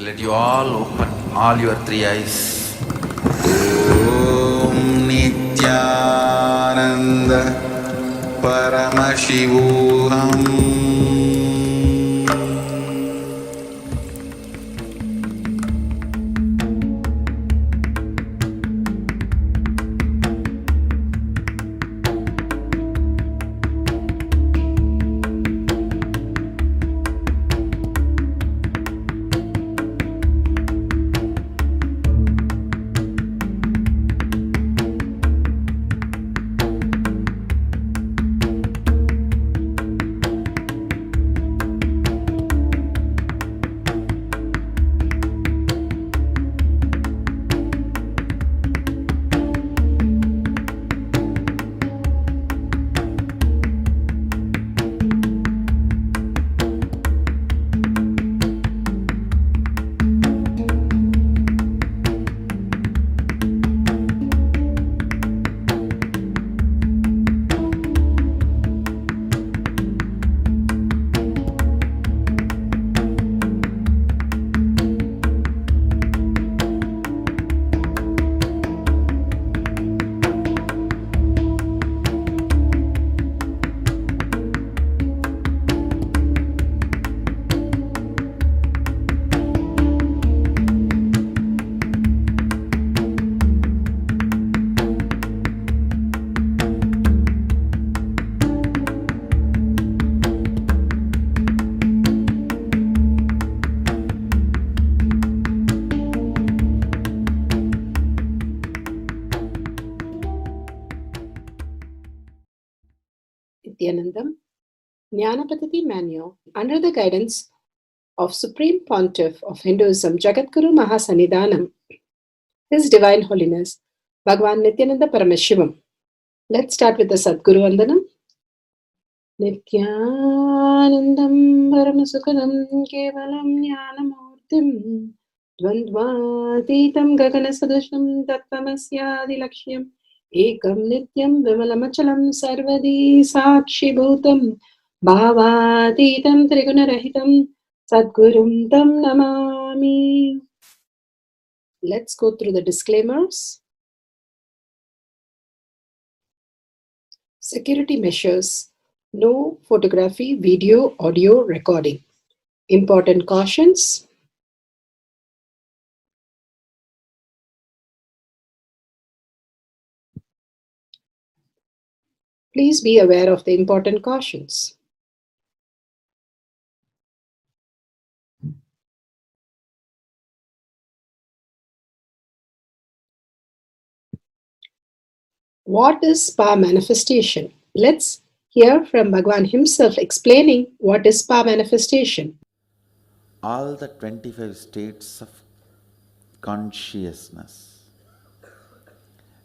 Let you all open all your three eyes. Om Nithyananda Paramashivoham. Nithyananda, Jnana Paddhati Manual, under the guidance of Supreme Pontiff of Hinduism, Jagadguru Mahasannidhanam, His Divine Holiness, Bhagavan Nithyananda Paramashivam. Let's start with the Sadguru Vandanam. Nithyanandam Paramasukadam Kevalam Jnanamurtim Dvandvatitam Gaganasadusham Tattvamasyaadilakshya Ekam Nityam Vimalamachalam Sarvadi Sakshibhutam Bhavatitam Trigunarahitam Sadgurum Tam Namami. Let's go through the disclaimers. Security measures. No photography, video, audio recording. Important cautions. Please be aware of the important cautions. What is spa manifestation? Let's hear from Bhagavan himself explaining what is spa manifestation. All the 25 states of consciousness,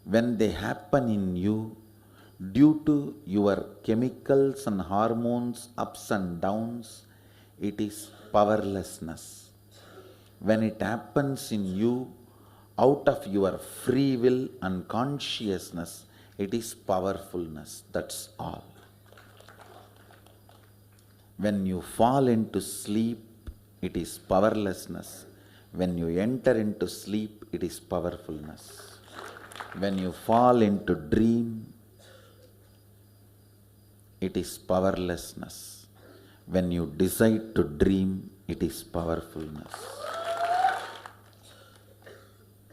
when they happen in you due to your chemicals and hormones ups and downs, it is powerlessness. When it happens in you out of your free will and consciousness, it is powerfulness. That's all. When you fall into sleep, it is powerlessness. When you enter into sleep, it is powerfulness. When you fall into dream, it is powerlessness. When you decide to dream, it is powerfulness.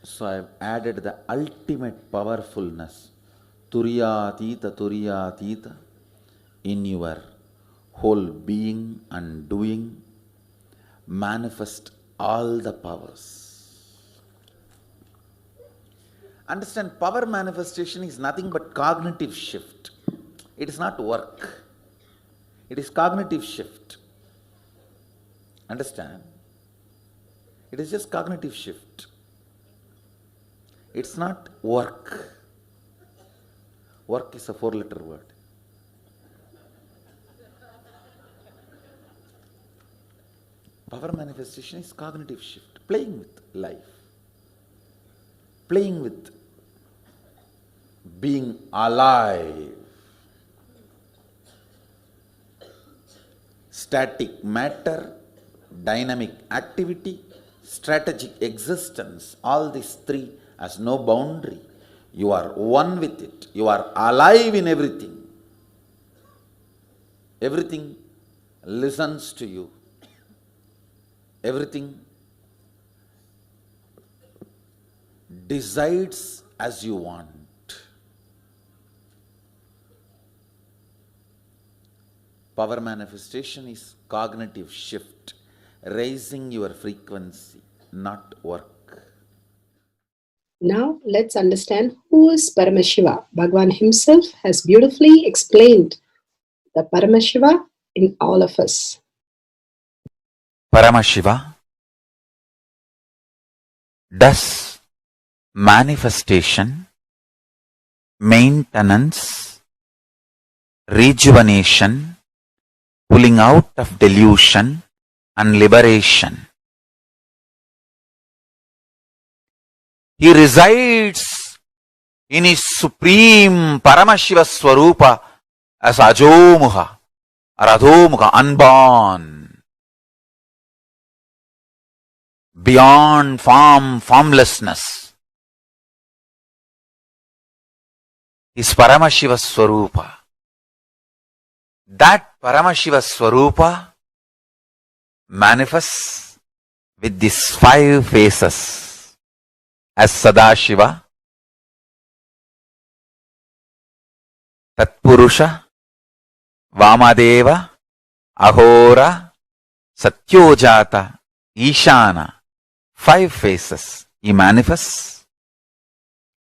So I have added the ultimate powerfulness, Turiyatita, in your whole being and doing. Manifest all the powers. Understand, power manifestation is nothing but cognitive shift. It is not work. It is cognitive shift. Understand? It is just cognitive shift. It's not work. Work is a 4-letter word. Power manifestation is cognitive shift, playing with life, playing with being alive. Static matter, dynamic activity, strategic existence, all these three has no boundary. You are one with it. You are alive in everything. Everything listens to you. Everything decides as you want. Power manifestation is cognitive shift, raising your frequency, not work. Now let's understand who is Paramashiva. Bhagavan himself has beautifully explained the Paramashiva in all of us. Paramashiva does manifestation, maintenance, rejuvenation, pulling out of delusion and liberation. He resides in his supreme Paramashiva Swarupa as Ajomuha or Adhomuha, unborn, beyond form, formlessness. His Paramashiva Swarupa. That Paramashiva Swarupa manifests with these 5 faces as Sadashiva, Tatpurusha, Vamadeva, Ahora, Satyojata, Ishana. 5 faces he manifests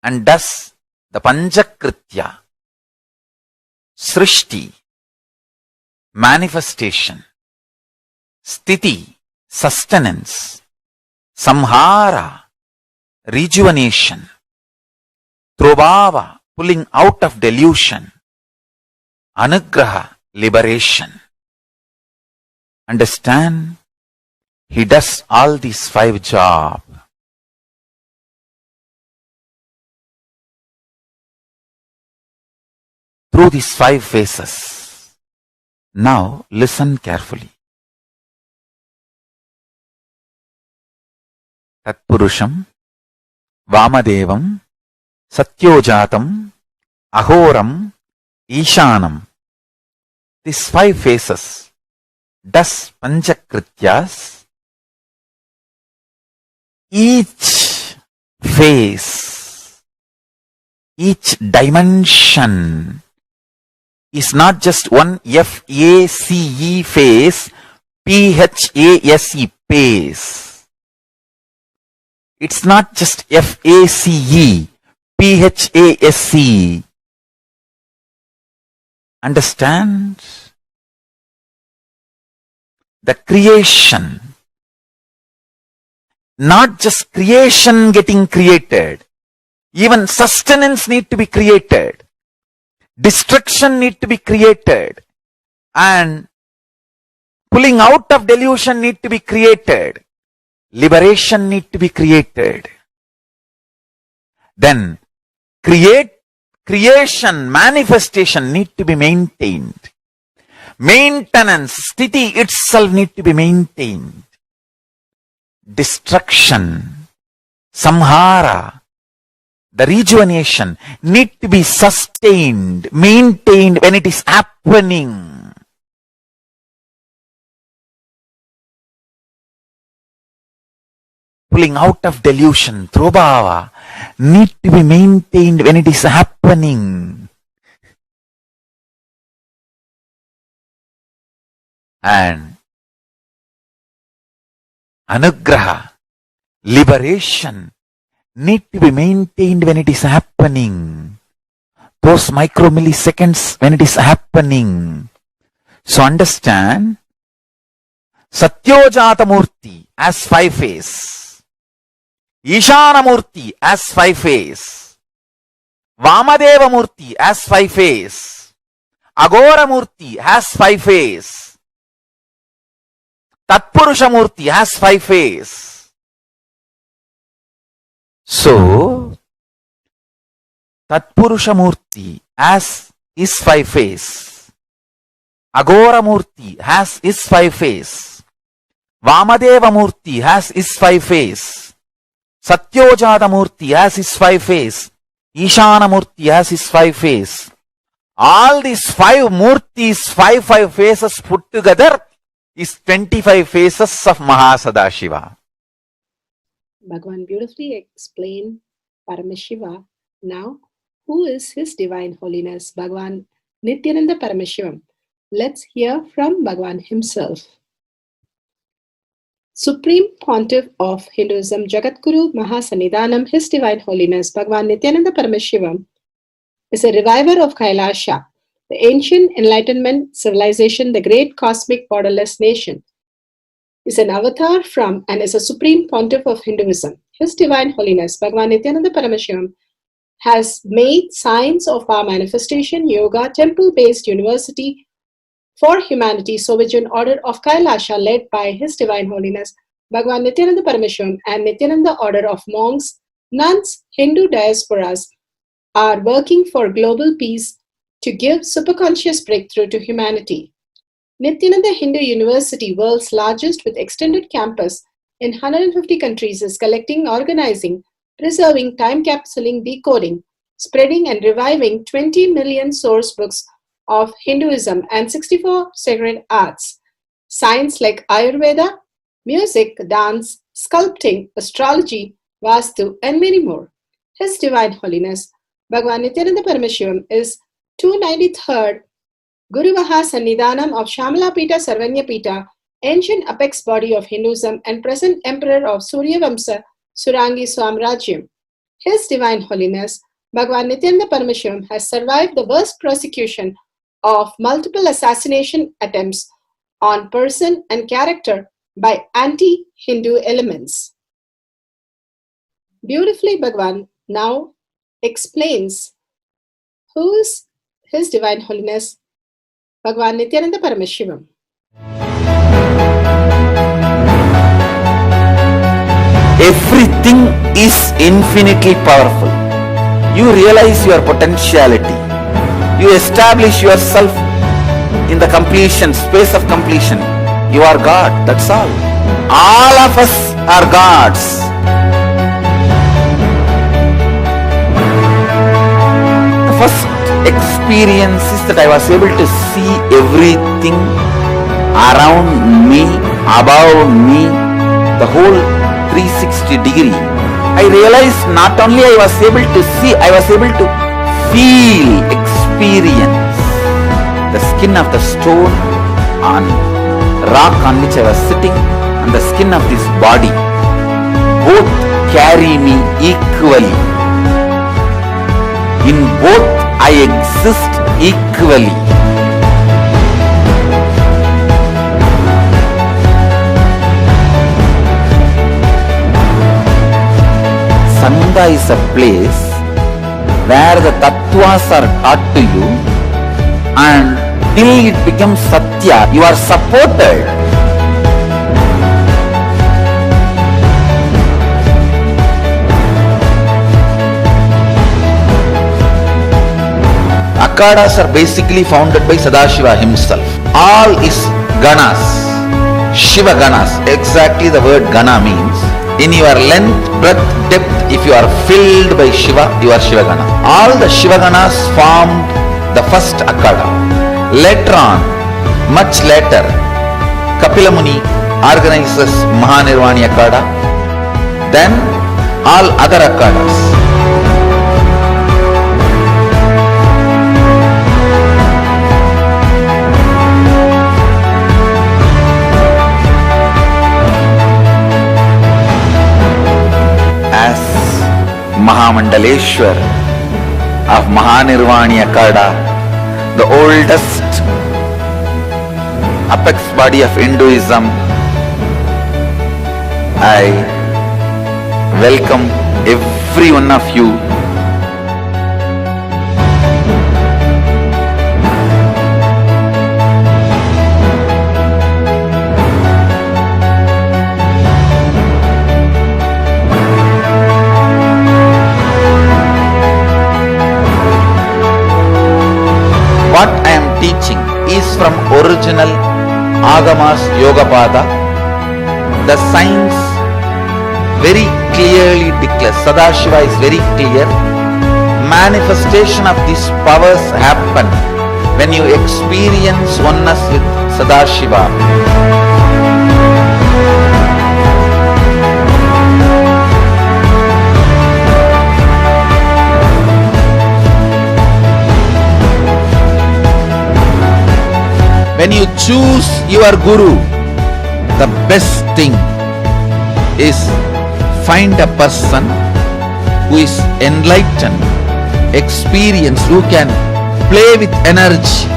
and does the Panchakritya, Srishti, manifestation, Sthiti, sustenance, Samhara, rejuvenation, Trobhava, pulling out of delusion, Anugraha, liberation. Understand? He does all these 5 jobs. Through these 5 phases. Now listen carefully. Tatpurusham, Vamadevam, Satyojatam, Ahoram, Ishanam. These 5 phases does Panchakrityas. Each phase, each dimension is not just one F-A-C-E phase, P-H-A-S-E phase. It's not just F-A-C-E, P-H-A-S-E. Understand? The creation, not just creation getting created, even sustenance need to be created, destruction need to be created, and pulling out of delusion need to be created, liberation need to be created. Then creation, manifestation need to be maintained. Maintenance, sthiti itself need to be maintained. Destruction, samhara, the rejuvenation need to be sustained, maintained when it is happening. Pulling out of delusion, trobhava, need to be maintained when it is happening. And anugraha, liberation, need to be maintained when it is happening. Those micromilliseconds when it is happening. So understand, Satyojata Murti as 5 phase, Ishana Murti as 5 phase, Vamadeva Murti as 5 phase, Agora Murti has 5 phase, Tatpurusha Murti has 5 phase. So, Tatpurusha Murti has his 5 phase, Agora Murti has his 5 phase, Vamadeva Murti has his 5 face. Satyojata Murti has his 5 face. Ishana Murti has his 5 face. All these 5 Murtis, 5 faces put together is 25 faces of Mahasadashiva. Bhagavan beautifully explained Paramashiva. Now, who is His Divine Holiness, Bhagavan Nithyananda Paramashivam? Let's hear from Bhagavan himself. Supreme Pontiff of Hinduism, Jagadguru Mahasannidhanam, His Divine Holiness, Bhagavan Nithyananda Paramashivam, is a reviver of Kailasha, the ancient enlightenment civilization, the great cosmic borderless nation. Is an avatar from and is a supreme pontiff of Hinduism. His Divine Holiness, Bhagavan Nithyananda Paramashivam, has made science of our manifestation, yoga, temple-based university for humanity, Sovijian order of Kailasha led by His Divine Holiness, Bhagavan Nithyananda Paramashivam, and Nithyananda order of monks, nuns, Hindu diasporas are working for global peace to give superconscious breakthrough to humanity. Nithyananda Hindu University, world's largest with extended campus in 150 countries, is collecting, organizing, preserving, time capsuling, decoding, spreading and reviving 20 million source books of Hinduism and 64 sacred arts, science like Ayurveda, music, dance, sculpting, astrology, Vastu, and many more. His Divine Holiness, Bhagavan Nithyananda Paramashivam, is 293rd Guru Mahasannidhanam of Shamalapita Sarvanyapita, ancient apex body of Hinduism and present emperor of Suryavamsa Surangi Swamrajyam. His Divine Holiness, Bhagavan Nithyananda Paramashivam, has survived the worst persecution of multiple assassination attempts on person and character by anti-Hindu elements. Beautifully, Bhagavan now explains who is His Divine Holiness, Bhagavan Nithyananda Paramashivam. Everything is infinitely powerful. You realize your potentiality. You establish yourself in the completion, space of completion. You are God, that's all. All of us are gods. The first experience is that I was able to see everything around me, above me, the whole 360 degree. I realized not only I was able to see, I was able to feel, experience the skin of the stone on rock on which I was sitting and the skin of this body. Both carry me equally. In both I exist equally. Sangha is a place where the tattvas are taught to you, and till it becomes satya, you are supported. Akhadas are basically founded by Sadashiva himself. All is ganas, Shiva ganas. Exactly the word gana means. In your length, breadth, depth, if you are filled by Shiva, you are Shiva gana. All the Shiva ganas formed the first Akhada. Later on, much later, Kapila Muni organizes Mahanirvani Akhada. Then all other Akhadas. As Mahamandaleshwar of Mahanirvani Akhada, the oldest apex body of Hinduism, I welcome every one of you. What I am teaching is from original Agamas Yogapada, The science very clearly declares, Sadashiva is very clear, manifestation of these powers happen when you experience oneness with Sadashiva. When you choose your guru, the best thing is find a person who is enlightened, experienced, who can play with energy,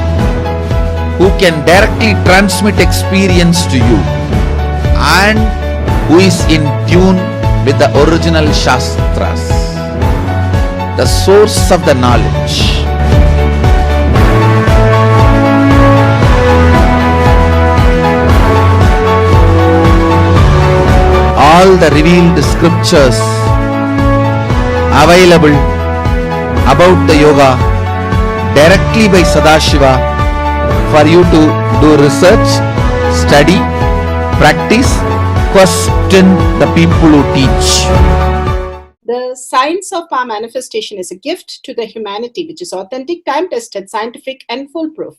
who can directly transmit experience to you, and who is in tune with the original Shastras, the source of the knowledge. All the revealed scriptures available about the yoga directly by Sadashiva for you to do research, study, practice, question the people who teach. The science of power manifestation is a gift to the humanity, which is authentic, time-tested, scientific, and foolproof.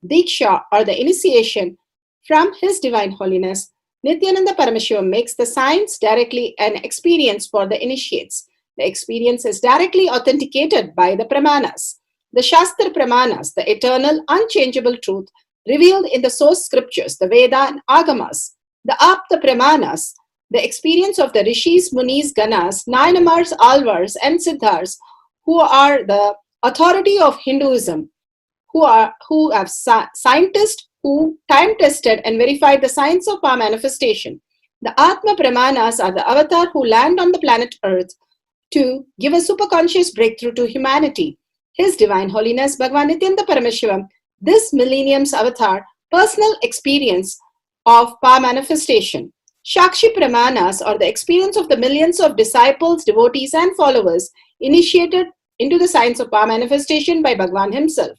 Diksha, or the initiation from His Divine Holiness, Nithyananda Paramashivam, makes the science directly an experience for the initiates. The experience is directly authenticated by the Pramanas. The Shastra Pramanas, the eternal, unchangeable truth revealed in the source scriptures, the Veda and Agamas. The Apta Pramanas, the experience of the Rishis, Munis, Ganas, Nayanamars, Alvars, and Siddhars, who are the authority of Hinduism, who have scientists who time tested and verified the science of power manifestation. The Atma Pramanas are the avatar who land on the planet Earth to give a superconscious breakthrough to humanity. His Divine Holiness Bhagavan Nithyananda Paramashivam, this millennium's avatar, personal experience of power manifestation. Shakshi Pramanas, or the experience of the millions of disciples, devotees, and followers initiated into the science of power manifestation by Bhagavan himself.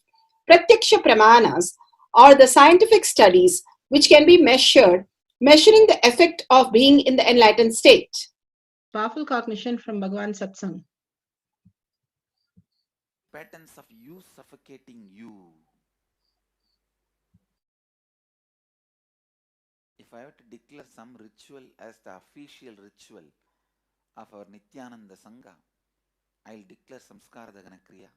Pratyaksha Pramanas, or the scientific studies which can be measured, measuring the effect of being in the enlightened state. Powerful cognition from Bhagavan Satsang. Patterns of you suffocating you. If I were to declare some ritual as the official ritual of our Nithyananda Sangha, I'll declare Samskara Dagana Kriya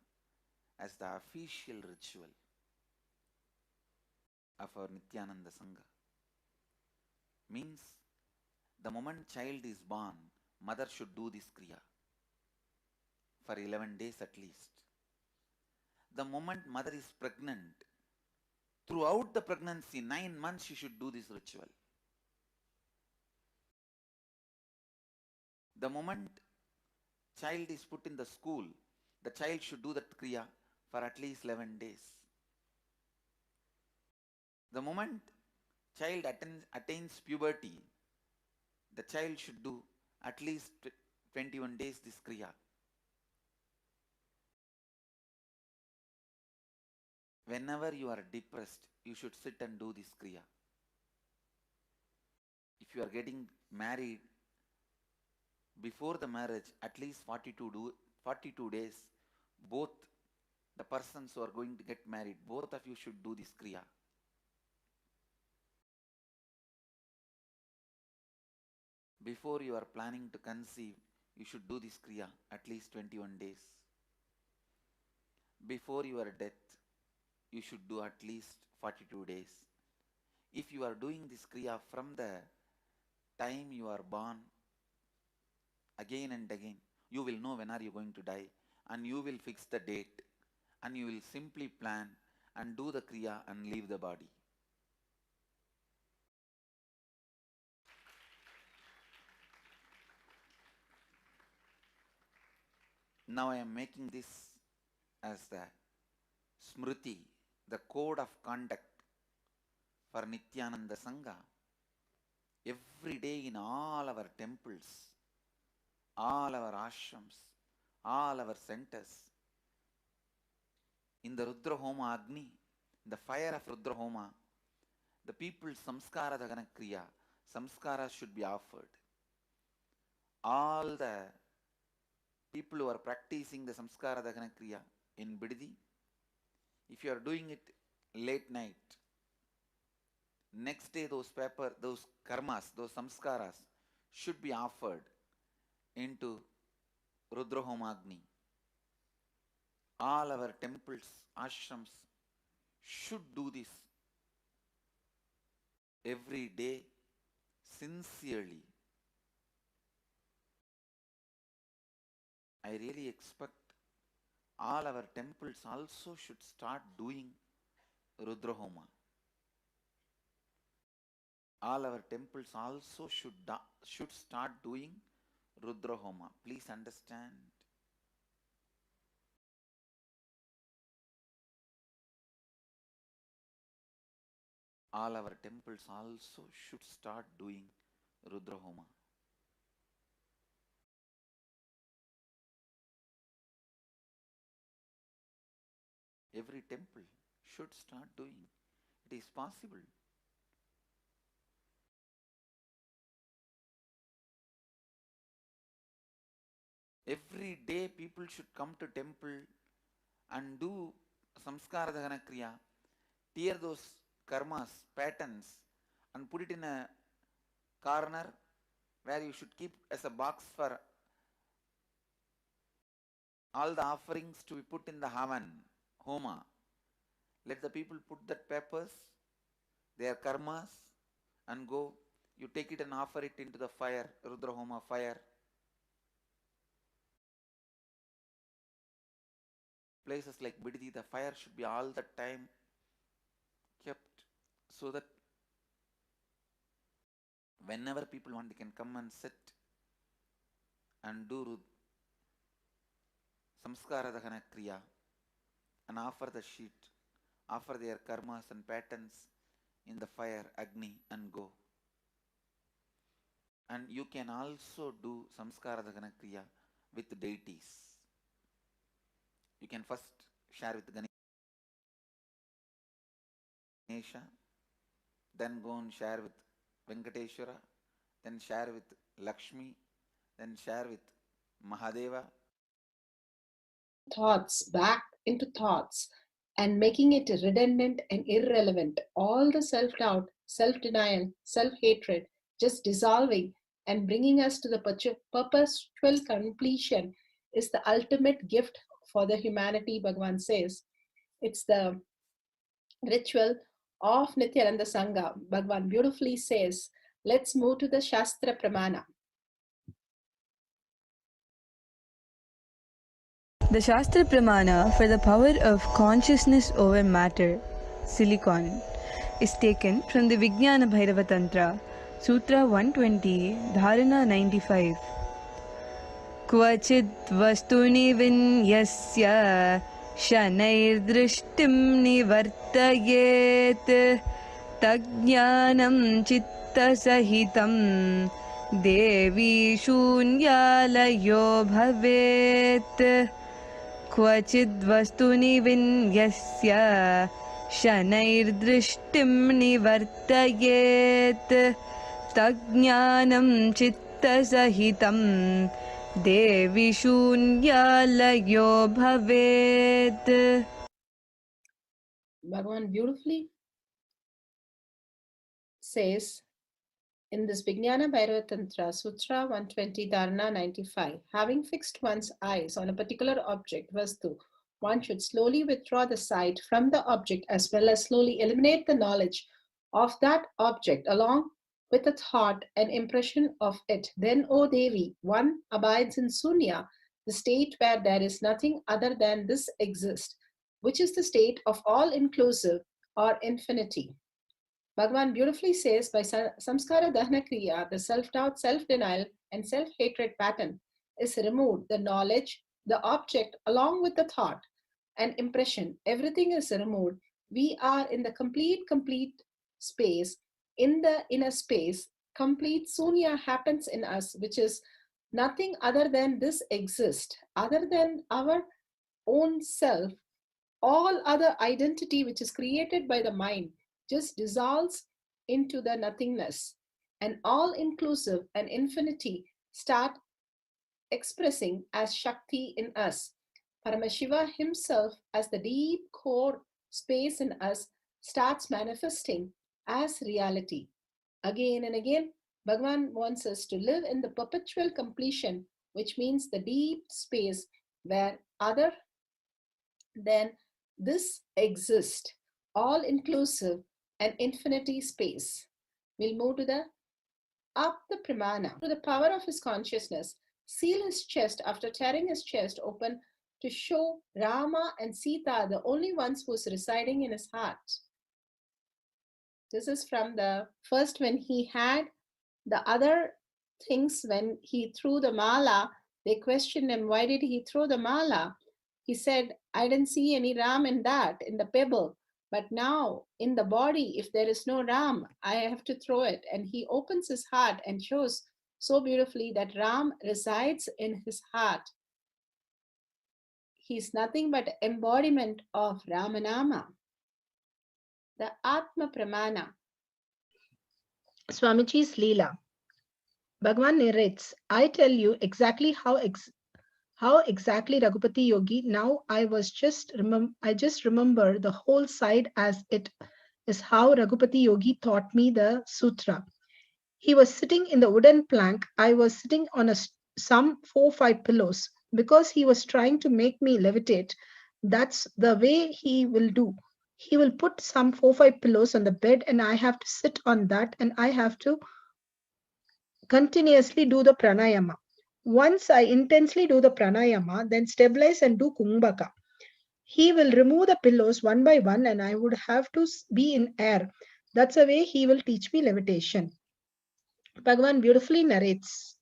as the official ritual of our Nithyananda Sangha. Means the moment child is born, mother should do this Kriya for 11 days at least. The moment mother is pregnant, throughout the pregnancy, 9 months she should do this ritual. The moment child is put in the school, the child should do that Kriya for at least 11 days. The moment child attains puberty, the child should do at least 21 days this Kriya. Whenever you are depressed, you should sit and do this Kriya. If you are getting married, before the marriage, at least 42 days, both the persons who are going to get married, both of you should do this Kriya. Before you are planning to conceive, you should do this Kriya at least 21 days. Before your death, you should do at least 42 days. If you are doing this Kriya from the time you are born, again and again, you will know when are you going to die, and you will fix the date, and you will simply plan and do the Kriya and leave the body. Now I am making this as the Smriti, the code of conduct for Nithyananda Sangha. Every day in all our temples, all our ashrams, all our centers, in the Rudra Homa Agni, the fire of Rudra Homa, the people's Samskara Dagana Kriya, samskaras should be offered. All the people who are practicing the samskara dahana kriya in Bidadi, if you are doing it late night, next day those karmas, those samskaras should be offered into Rudrahomagni. All our temples, ashrams should do this every day sincerely. I really expect all our temples also should start doing Rudrahoma. All our temples also should start doing Rudrahoma. Please understand. All our temples also should start doing Rudrahoma. Every temple should start doing. It is possible. Every day people should come to temple and do samskara dahana kriya, tear those karmas, patterns, and put it in a corner where you should keep as a box for all the offerings to be put in the havan, homa. Let the people put that papers, their karmas, and go. You take it and offer it into the fire, Rudra Homa fire. Places like Bidadi, the fire should be all the time kept so that whenever people want, they can come and sit and do samskara dahana kriya and offer the sheet, offer their karmas and patterns in the fire, Agni, and go. And you can also do samskara dahana kriya with deities. You can first share with Ganesha, then go and share with Venkateshwara, then share with Lakshmi, then share with Mahadeva. Thoughts back into thoughts and making it redundant and irrelevant. All the self doubt, self denial, self hatred just dissolving and bringing us to the purposeful completion is the ultimate gift for the humanity, Bhagavan says. It's the ritual of Nithyananda Sangha. Bhagavan beautifully says, let's move to the Shastra Pramana. The Shastra Pramana for the power of consciousness over matter, silicon, is taken from the Vijnana Bhairava Tantra, Sutra 120, Dharana 95. Kvachid vastuni vinyasya shanair nivartayet tajnanam chitta sahitam devi shunyalayo bhavet. क्वचिद् वस्तुनि विन्यस्य शनैर्दृष्टिं निवर्तयेत् तज्ज्ञानं चित्तसहितं देवि शून्यालयो भवेत्. Bhagavan beautifully says in this Vijnana Bhairava Tantra, Sutra 120, Dharana 95, having fixed one's eyes on a particular object, Vastu, one should slowly withdraw the sight from the object as well as slowly eliminate the knowledge of that object along with the thought and impression of it. Then, O Devi, one abides in Sunya, the state where there is nothing other than this exist, which is the state of all-inclusive or infinity. Bhagavan beautifully says by samskara dahana kriya, the self-doubt, self-denial, and self-hatred pattern is removed. The knowledge, the object, along with the thought and impression, everything is removed. We are in the complete space. In the inner space, complete sunya happens in us, which is nothing other than this exist, other than our own self. All other identity which is created by the mind just dissolves into the nothingness. and all-inclusive and infinity start expressing as Shakti in us. Paramashiva himself, as the deep core space in us, starts manifesting as reality. Again and again, Bhagavan wants us to live in the perpetual completion, which means the deep space where other than this exists, all inclusive and infinity space. We'll move to the up the Pramana. Through the power of his consciousness, seal his chest after tearing his chest open to show Rama and Sita the only ones who's residing in his heart. This is from the first when he had the other things. When he threw the mala, they questioned him, why did he throw the mala? He said, I didn't see any Ram in that, in the pebble. But now in the body, if there is no Ram, I have to throw it. And he opens his heart and shows so beautifully that Ram resides in his heart. He's nothing but embodiment of Ramanama. The Atma Pramana. Swamiji's Leela. Bhagavan narrates, I tell you exactly how exactly Raghupati Yogi. Now I just remember the whole side as it is how Raghupati Yogi taught me the sutra. He was sitting in the wooden plank. I was sitting on some 4-5 pillows because he was trying to make me levitate. That's the way he will do. He will put some 4-5 pillows on the bed and I have to sit on that and I have to continuously do the pranayama. Once I intensely do the pranayama, then stabilize and do kumbhaka. He will remove the pillows one by one and I would have to be in air. That's the way he will teach me levitation. Bhagavan beautifully narrates.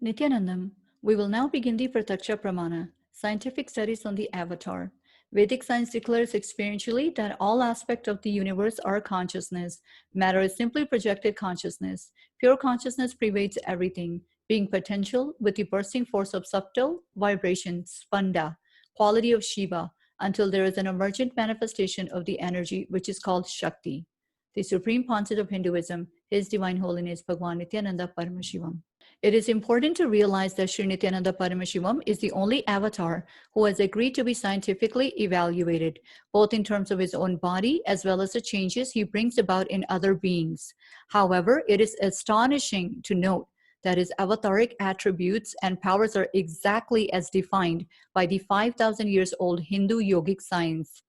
Nithyanandam, we will now begin the Pratyaksha Pramana, scientific studies on the avatar. Vedic science declares experientially that all aspects of the universe are consciousness. Matter is simply projected consciousness. Pure consciousness pervades everything, being potential with the bursting force of subtle vibration, spanda, quality of Shiva, until there is an emergent manifestation of the energy which is called Shakti. The supreme pontiff of Hinduism, His Divine Holiness Bhagwan Nithyananda Paramashivam. It is important to realize that Sri Nithyananda Paramashivam is the only avatar who has agreed to be scientifically evaluated, both in terms of his own body as well as the changes he brings about in other beings. However, it is astonishing to note that his avataric attributes and powers are exactly as defined by the 5,000 years old Hindu yogic science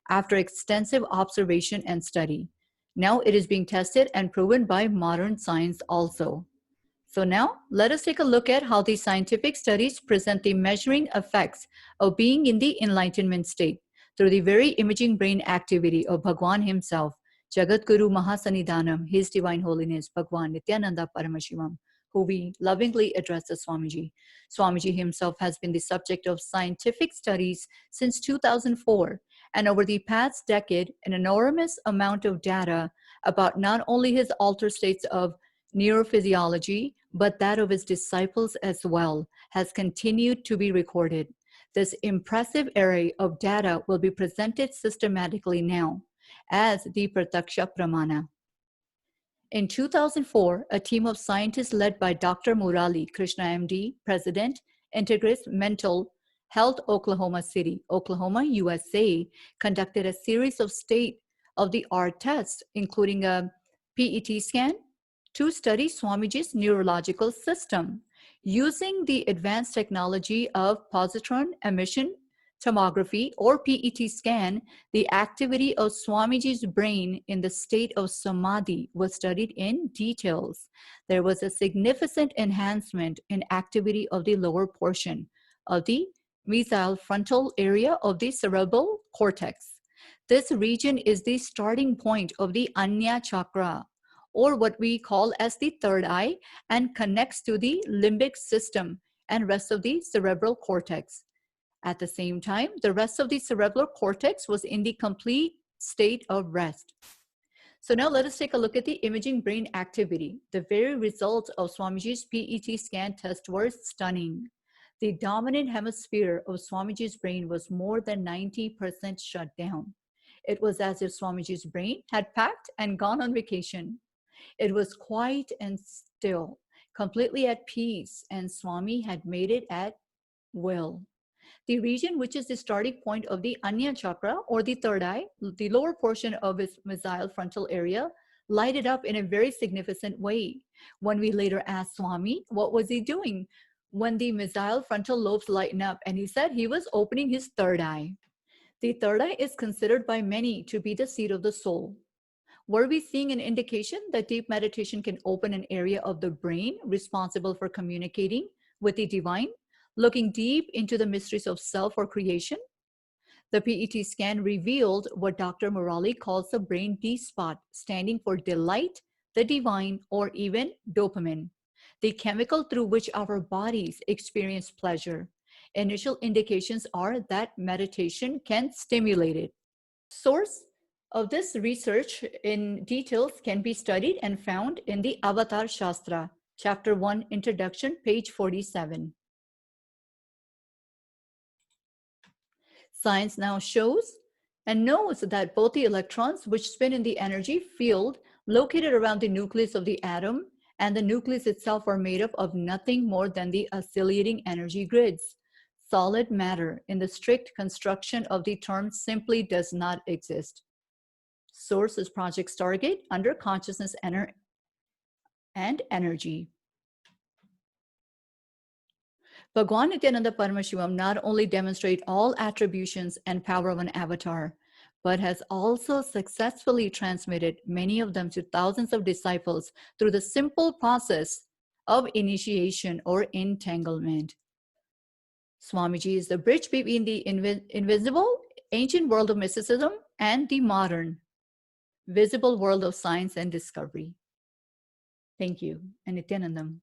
after extensive observation and study. Now it is being tested and proven by modern science also. So now let us take a look at how these scientific studies present the measuring effects of being in the enlightenment state through the very imaging brain activity of Bhagwan himself, Jagadguru Mahasanidhanam, His Divine Holiness Bhagwan Nithyananda Paramashivam, who we lovingly address as Swamiji. Swamiji himself has been the subject of scientific studies since 2004, and over the past decade, an enormous amount of data about not only his altered states of neurophysiology, but that of his disciples as well, has continued to be recorded. This impressive array of data will be presented systematically now as the Pratyaksha Pramana. In 2004, a team of scientists led by Dr. Murali Krishna MD, President, Integris Mental Health Oklahoma City, Oklahoma, USA, conducted a series of state-of-the-art tests, including a PET scan, to study Swamiji's neurological system. Using the advanced technology of positron emission tomography or PET scan, the activity of Swamiji's brain in the state of samadhi was studied in details. There was a significant enhancement in activity of the lower portion of the mesial frontal area of the cerebral cortex. This region is the starting point of the Anya chakra, or what we call as the third eye, and connects to the limbic system and rest of the cerebral cortex. At the same time, the rest of the cerebral cortex was in the complete state of rest. So now let us take a look at the imaging brain activity. The very results of Swamiji's PET scan test were stunning. The dominant hemisphere of Swamiji's brain was more than 90% shut down. It was as if Swamiji's brain had packed and gone on vacation. It was quiet and still, completely at peace, and Swami had made it at will. The region, which is the starting point of the Anya chakra or the third eye, the lower portion of its mesial frontal area, lighted up in a very significant way. When we later asked Swami, what was he doing when the mesial frontal lobes lighten up? And he said he was opening his third eye. The third eye is considered by many to be the seat of the soul. Were we seeing an indication that deep meditation can open an area of the brain responsible for communicating with the divine, looking deep into the mysteries of self or creation? The PET scan revealed what Dr. Murali calls the brain D spot, standing for delight, the divine, or even dopamine, the chemical through which our bodies experience pleasure. Initial indications are that meditation can stimulate it. Source of this research in details can be studied and found in the Avatar Shastra, Chapter 1, Introduction, page 47. Science now shows and knows that both the electrons, which spin in the energy field located around the nucleus of the atom, and the nucleus itself are made up of nothing more than the oscillating energy grids. Solid matter, in the strict construction of the term, simply does not exist. Source is Project Stargate under Consciousness and Energy. Bhagwan Nithyananda Paramashivam not only demonstrates all attributions and power of an avatar, but has also successfully transmitted many of them to thousands of disciples through the simple process of initiation or entanglement. Swamiji is the bridge between the invisible, ancient world of mysticism and the modern, visible world of science and discovery. Thank you, and Nithyanandam.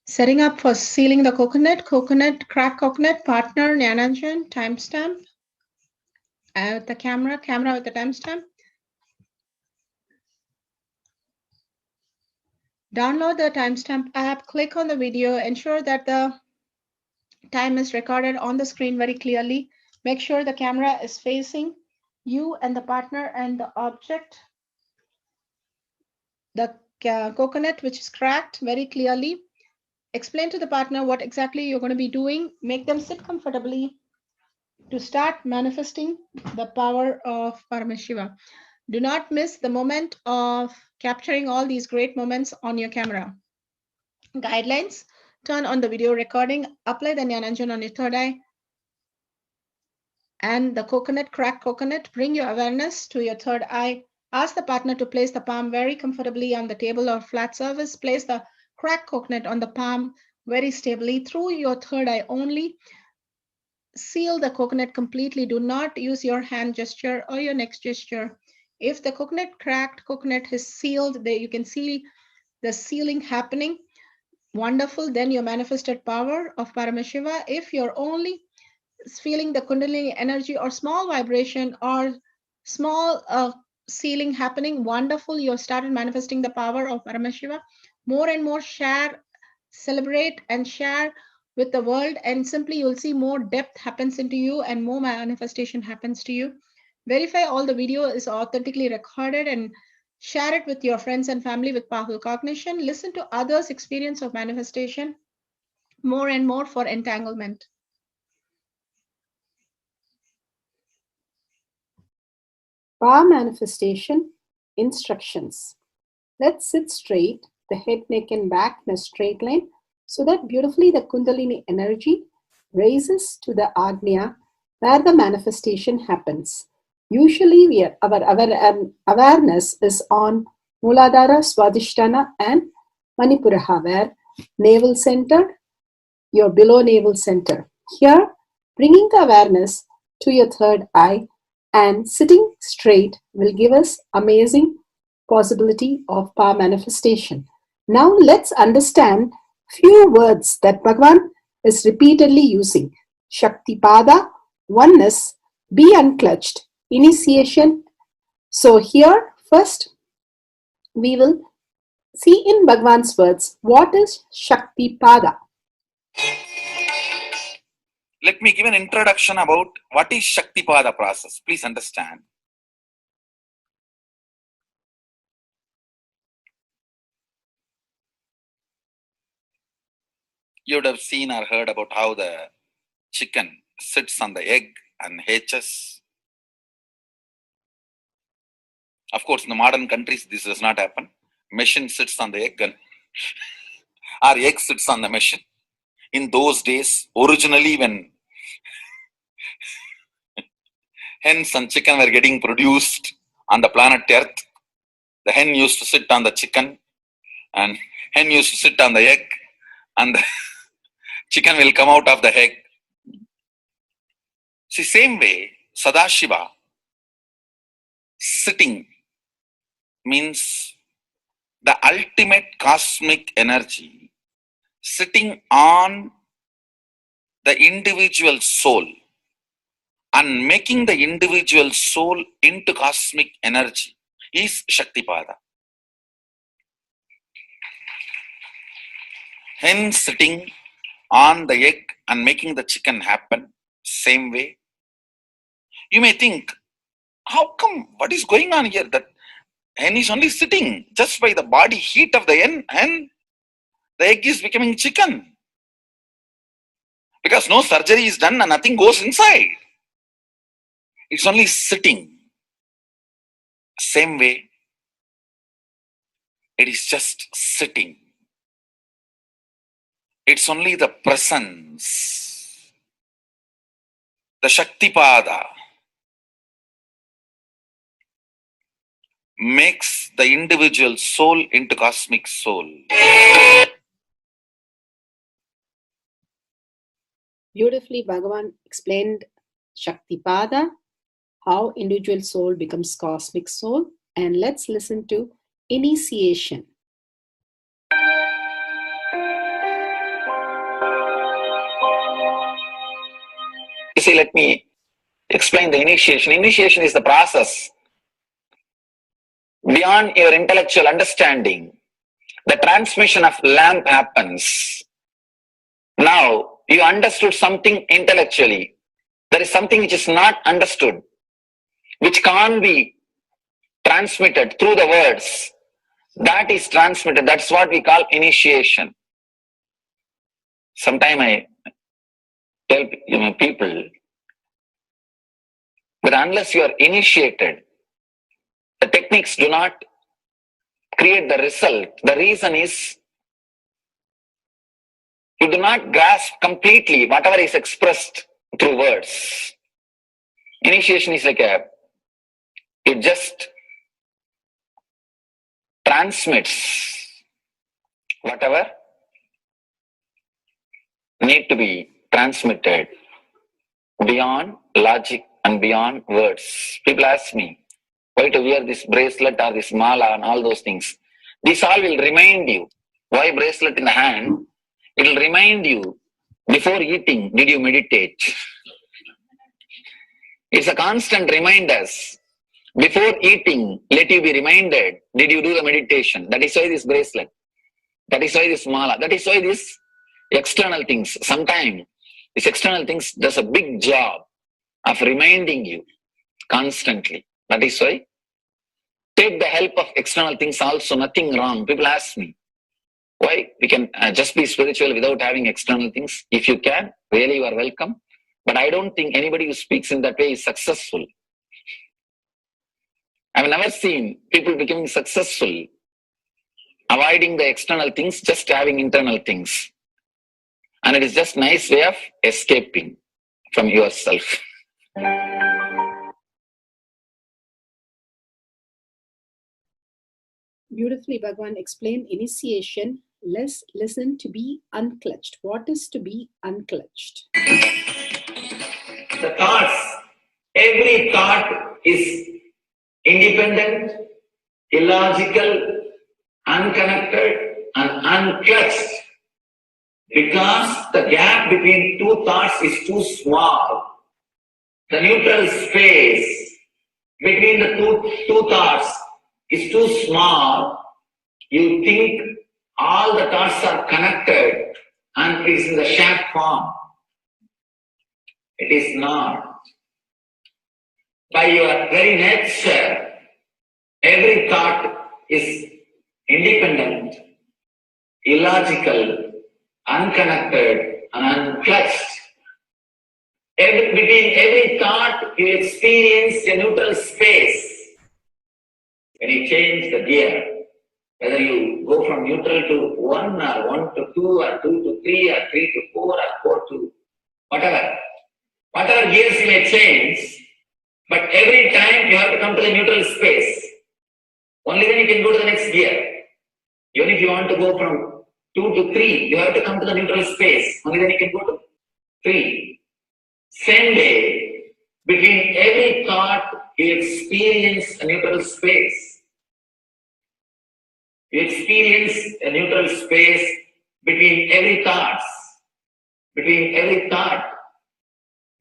Setting up for sealing the coconut, crack coconut, partner, Jnana, timestamp. With the camera with the timestamp. Download the timestamp app, click on the video, ensure that the time is recorded on the screen very clearly. Make sure the camera is facing you and the partner and the object. The coconut which is cracked very clearly. Explain to the partner what exactly you're going to be doing. Make them sit comfortably to start manifesting the power of Paramashiva. Do not miss the moment of capturing all these great moments on your camera. Guidelines: turn on the video recording, apply the Jnananjan on your third eye, and the coconut, cracked coconut, bring your awareness to your third eye. Ask the partner to place the palm very comfortably on the table or flat surface. Place the cracked coconut on the palm very stably through your third eye only. Seal the coconut completely. Do not use your hand gesture or your neck gesture. If the cracked coconut is sealed, there you can see the sealing happening. Wonderful. Then your manifested power of Paramashiva. If you're only feeling the Kundalini energy or small vibration or small sealing happening, wonderful. You have started manifesting the power of Paramashiva. More and more share, celebrate and share with the world, and simply you'll see more depth happens into you and more manifestation happens to you. Verify all the video is authentically recorded and share it with your friends and family with powerful cognition. Listen to others' experience of manifestation more and more for entanglement. Power manifestation instructions. Let's sit straight, the head, neck, and back in a straight line, so that beautifully the Kundalini energy raises to the Agnya where the manifestation happens. Usually our awareness is on Muladhara, Swadhisthana and Manipuraha, where navel center, your below navel center. Here, bringing the awareness to your third eye and sitting straight will give us amazing possibility of power manifestation. Now let's understand few words that Bhagavan is repeatedly using. Shaktipada, oneness, be unclutched, initiation. So here first we will see in Bhagavan's words what is Shaktipada. Let me give an introduction about what is Shaktipada process. Please understand. You would have seen or heard about how the chicken sits on the egg and hatches. Of course, in the modern countries, this does not happen. Machine sits on the egg and our egg sits on the machine. In those days, originally when hens and chicken were getting produced on the planet Earth, the hen used to sit on the chicken and hen used to sit on the egg and the chicken will come out of the egg. See, same way, Sadashiva, sitting means the ultimate cosmic energy sitting on the individual soul and making the individual soul into cosmic energy is Shaktipada. Hence, sitting on the egg and making the chicken happen, same way. You may think, how come, what is going on here? That hen is only sitting just by the body heat of the hen, the egg is becoming chicken. Because no surgery is done and nothing goes inside. It's only sitting. Same way, it is just sitting. It's only the presence, the Shaktipada, makes the individual soul into cosmic soul. Beautifully, Bhagavan explained Shaktipada, how individual soul becomes cosmic soul. And let's listen to initiation. You see, let me explain the initiation. Initiation is the process beyond your intellectual understanding. The transmission of lamp happens. Now, you understood something intellectually. There is something which is not understood, which can't be transmitted through the words. That is transmitted. That's what we call initiation. Sometimes I tell people that unless you are initiated, the techniques do not create the result. The reason is you do not grasp completely whatever is expressed through words. Initiation is like it just transmits whatever need to be transmitted beyond logic and beyond words. People ask me why to wear this bracelet or this mala and all those things. This all will remind you. Why bracelet in the hand? It will remind you, before eating, did you meditate? It's a constant reminder. Before eating, let you be reminded, did you do the meditation? That is why this bracelet. That is why this mala. That is why this external things. Sometimes these external things does a big job of reminding you constantly. That is why take the help of external things also, nothing wrong. People ask me, why we can just be spiritual without having external things? If you can, really you are welcome. But I don't think anybody who speaks in that way is successful. I've never seen people becoming successful avoiding the external things, just having internal things. And it is just nice way of escaping from yourself. Beautifully, Bhagavan explained initiation Let's listen to be unclutched. What is to be unclutched? The thoughts, every thought is independent, illogical, unconnected, and unclutched because the gap between two thoughts is too small. The neutral space between the two thoughts is too small. You think all the thoughts are connected and it is in the shape form. It is not. By your very nature, every thought is independent, illogical, unconnected, and unclutched. Between every thought, you experience a neutral space. When you change the gear, whether you go from neutral to 1 or 1 to 2 or 2 to 3 or 3 to 4 or 4 to whatever gears you may change, but every time you have to come to the neutral space. Only then you can go to the next gear. Even if you want to go from 2 to 3, you have to come to the neutral space. Only then you can go to 3. Same way, between every thought, you experience a neutral space. You experience a neutral space between every thoughts. Between every thought.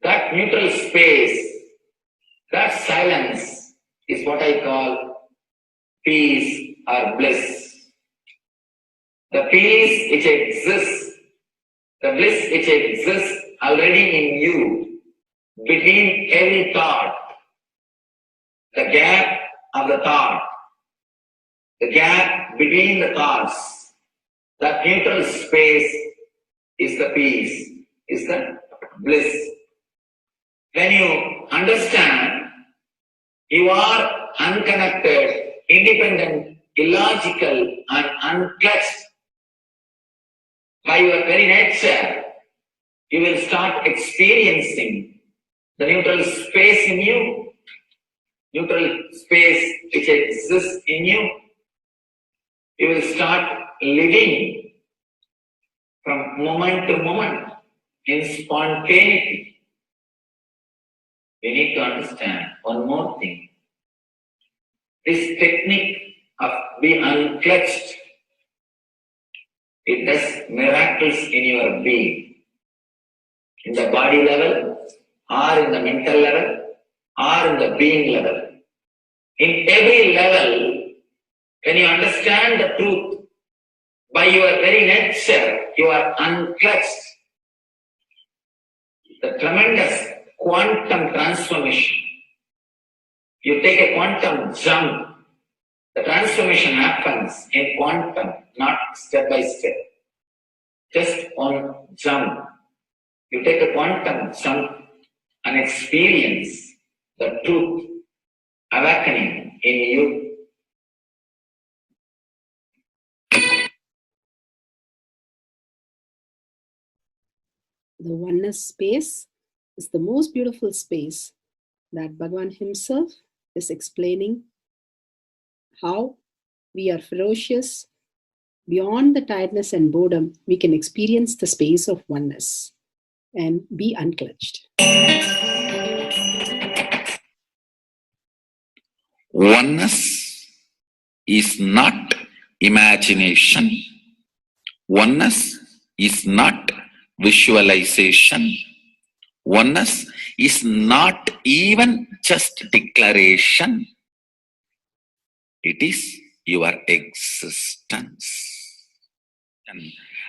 That neutral space, that silence is what I call peace or bliss. The peace which exists, the bliss which exists already in you, between every thought, the gap of the thought, the gap between the thoughts, that neutral space is the peace, is the bliss. When you understand you are unconnected, independent, illogical, and unclutched, by your very nature, you will start experiencing the neutral space in you, neutral space which exists in you. You will start living from moment to moment in spontaneity. We need to understand one more thing. This technique of being unclutched, it does miracles in your being. In the body level, or in the mental level, or in the being level. In every level, when you understand the truth, by your very nature, you are unclutched. The tremendous quantum transformation. You take a quantum jump. The transformation happens in quantum, not step by step. Just one jump. You take a quantum jump and experience the truth awakening in you. The oneness space is the most beautiful space that Bhagavan himself is explaining how we are ferocious. Beyond the tiredness and boredom, we can experience the space of oneness and be unclutched. Oneness is not imagination. Oneness is not visualization. Oneness is not even just declaration. It is your existence.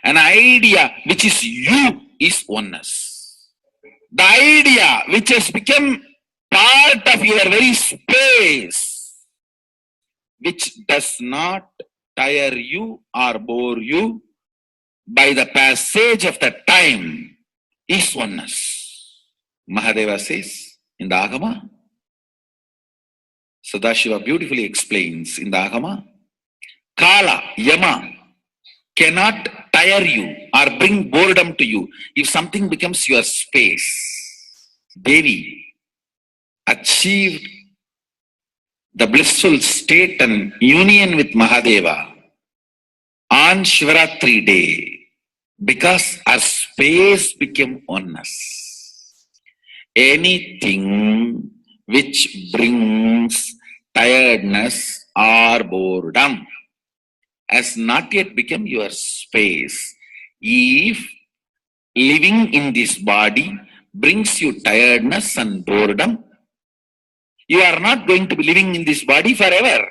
An idea which is you is oneness. The idea which has become part of your very space, which does not tire you or bore you by the passage of the time, is oneness. Mahadeva says in the Agama, Sadashiva beautifully explains in the Agama, Kala, Yama cannot tire you or bring boredom to you if something becomes your space. Devi achieved the blissful state and union with Mahadeva on Shivaratri day, because our space became oneness, anything which brings tiredness or boredom has not yet become your space. If living in this body brings you tiredness and boredom, you are not going to be living in this body forever.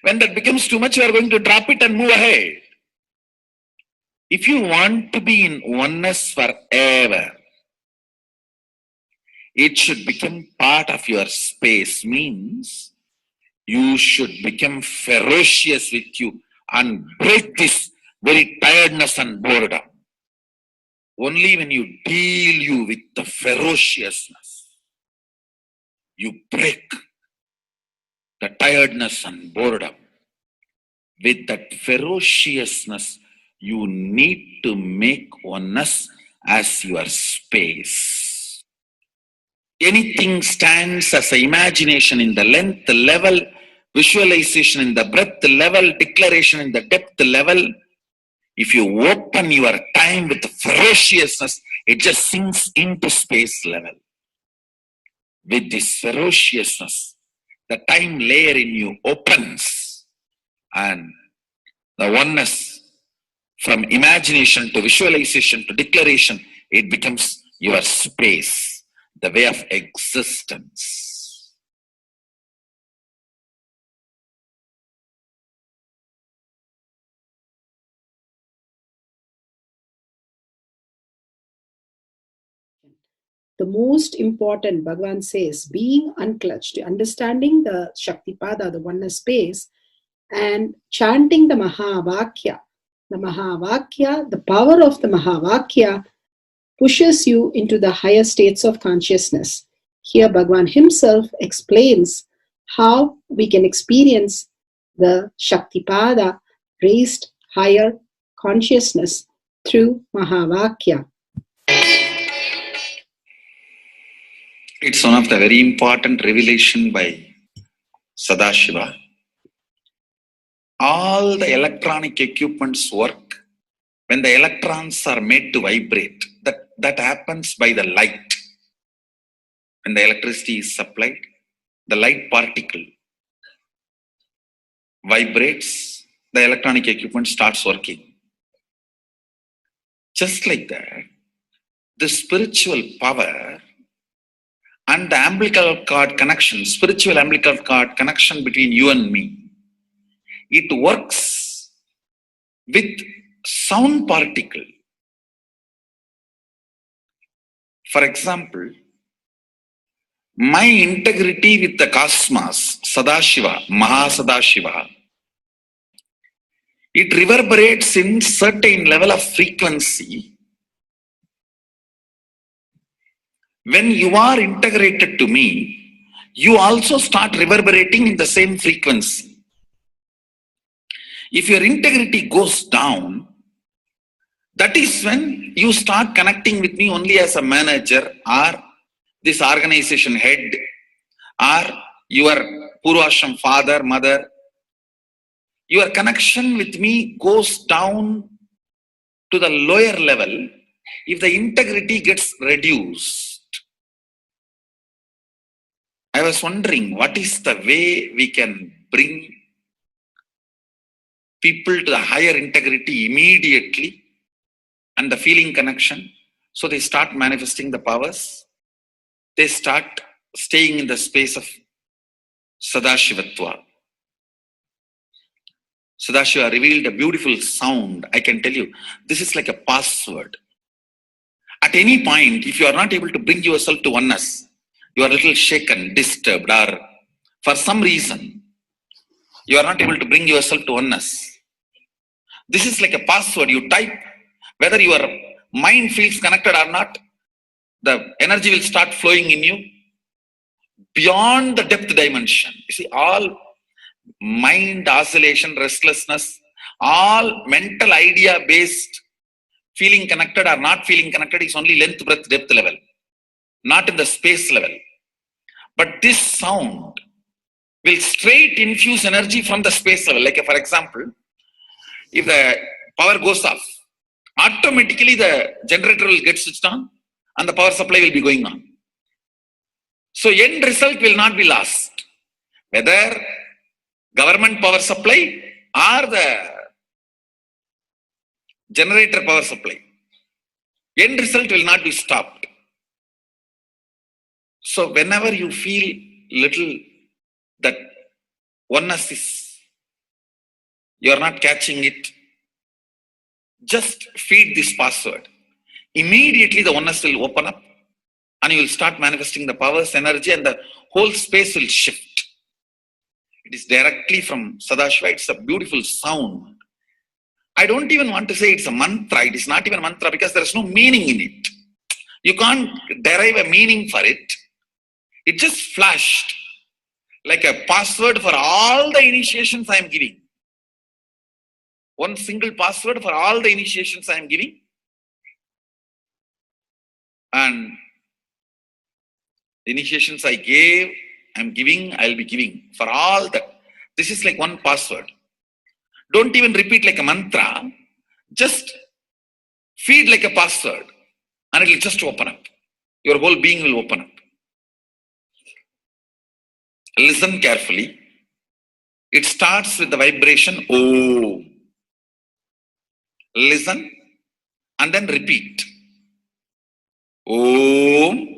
When that becomes too much, you are going to drop it and move ahead. If you want to be in oneness forever, it should become part of your space, means you should become ferocious with you and break this very tiredness and boredom. Only when you deal you with the ferociousness, you break the tiredness and boredom. With that ferociousness, you need to make oneness as your space. Anything stands as an imagination in the length level, visualization in the breadth level, declaration in the depth level. If you open your time with ferociousness, it just sinks into space level. With this ferociousness, the time layer in you opens, and the oneness from imagination to visualization to declaration, it becomes your space, the way of existence. The most important, Bhagavan says, being unclutched, understanding the Shaktipada, the oneness space, and chanting the Mahavakya. The Mahavakya, the power of the Mahavakya, pushes you into the higher states of consciousness. Here, Bhagavan himself explains how we can experience the Shaktipada, raised higher consciousness, through Mahavakya. It's one of the very important revelation by Sadashiva. All the electronic equipments work when the electrons are made to vibrate. That happens by the light. When the electricity is supplied, the light particle vibrates, the electronic equipment starts working. Just like that, the spiritual power and the umbilical cord connection, spiritual umbilical cord connection between you and me, it works with sound particle. For example, my integrity with the cosmos, Sadashiva, Mahasadashiva, it reverberates in certain level of frequency. When you are integrated to me, you also start reverberating in the same frequency. If your integrity goes down, that is when you start connecting with me only as a manager or this organization head or your Purvashram father, mother. Your connection with me goes down to the lower level if the integrity gets reduced. I was wondering, what is the way we can bring people to the higher integrity immediately and the feeling connection, so they start manifesting the powers, they start staying in the space of Sadashivatva. Sadashiva revealed a beautiful sound. I can tell you, this is like a password. At any point, if you are not able to bring yourself to oneness, you are a little shaken, disturbed, or for some reason, you are not able to bring yourself to oneness. This is like a password. You type, whether your mind feels connected or not, the energy will start flowing in you beyond the depth dimension. You see, all mind oscillation, restlessness, all mental idea-based feeling connected or not feeling connected is only length, breadth, depth level, not in the space level. But this sound will straight infuse energy from the space level. Like for example, if the power goes off, automatically the generator will get switched on and the power supply will be going on. So end result will not be lost. Whether government power supply or the generator power supply, end result will not be stopped. So whenever you feel little that oneness is, you are not catching it, just feed this password. Immediately the oneness will open up and you will start manifesting the powers, energy, and the whole space will shift. It is directly from Sadashiva. It's a beautiful sound. I don't even want to say it's a mantra. It is not even a mantra because there is no meaning in it. You can't derive a meaning for it. It just flashed like a password for all the initiations I am giving. One single password for all the initiations I am giving. And the initiations I gave, I am giving, I will be giving for all that. This is like one password. Don't even repeat like a mantra. Just feed like a password and it will just open up. Your whole being will open up. Listen carefully. It starts with the vibration Om. Listen and then repeat. Om.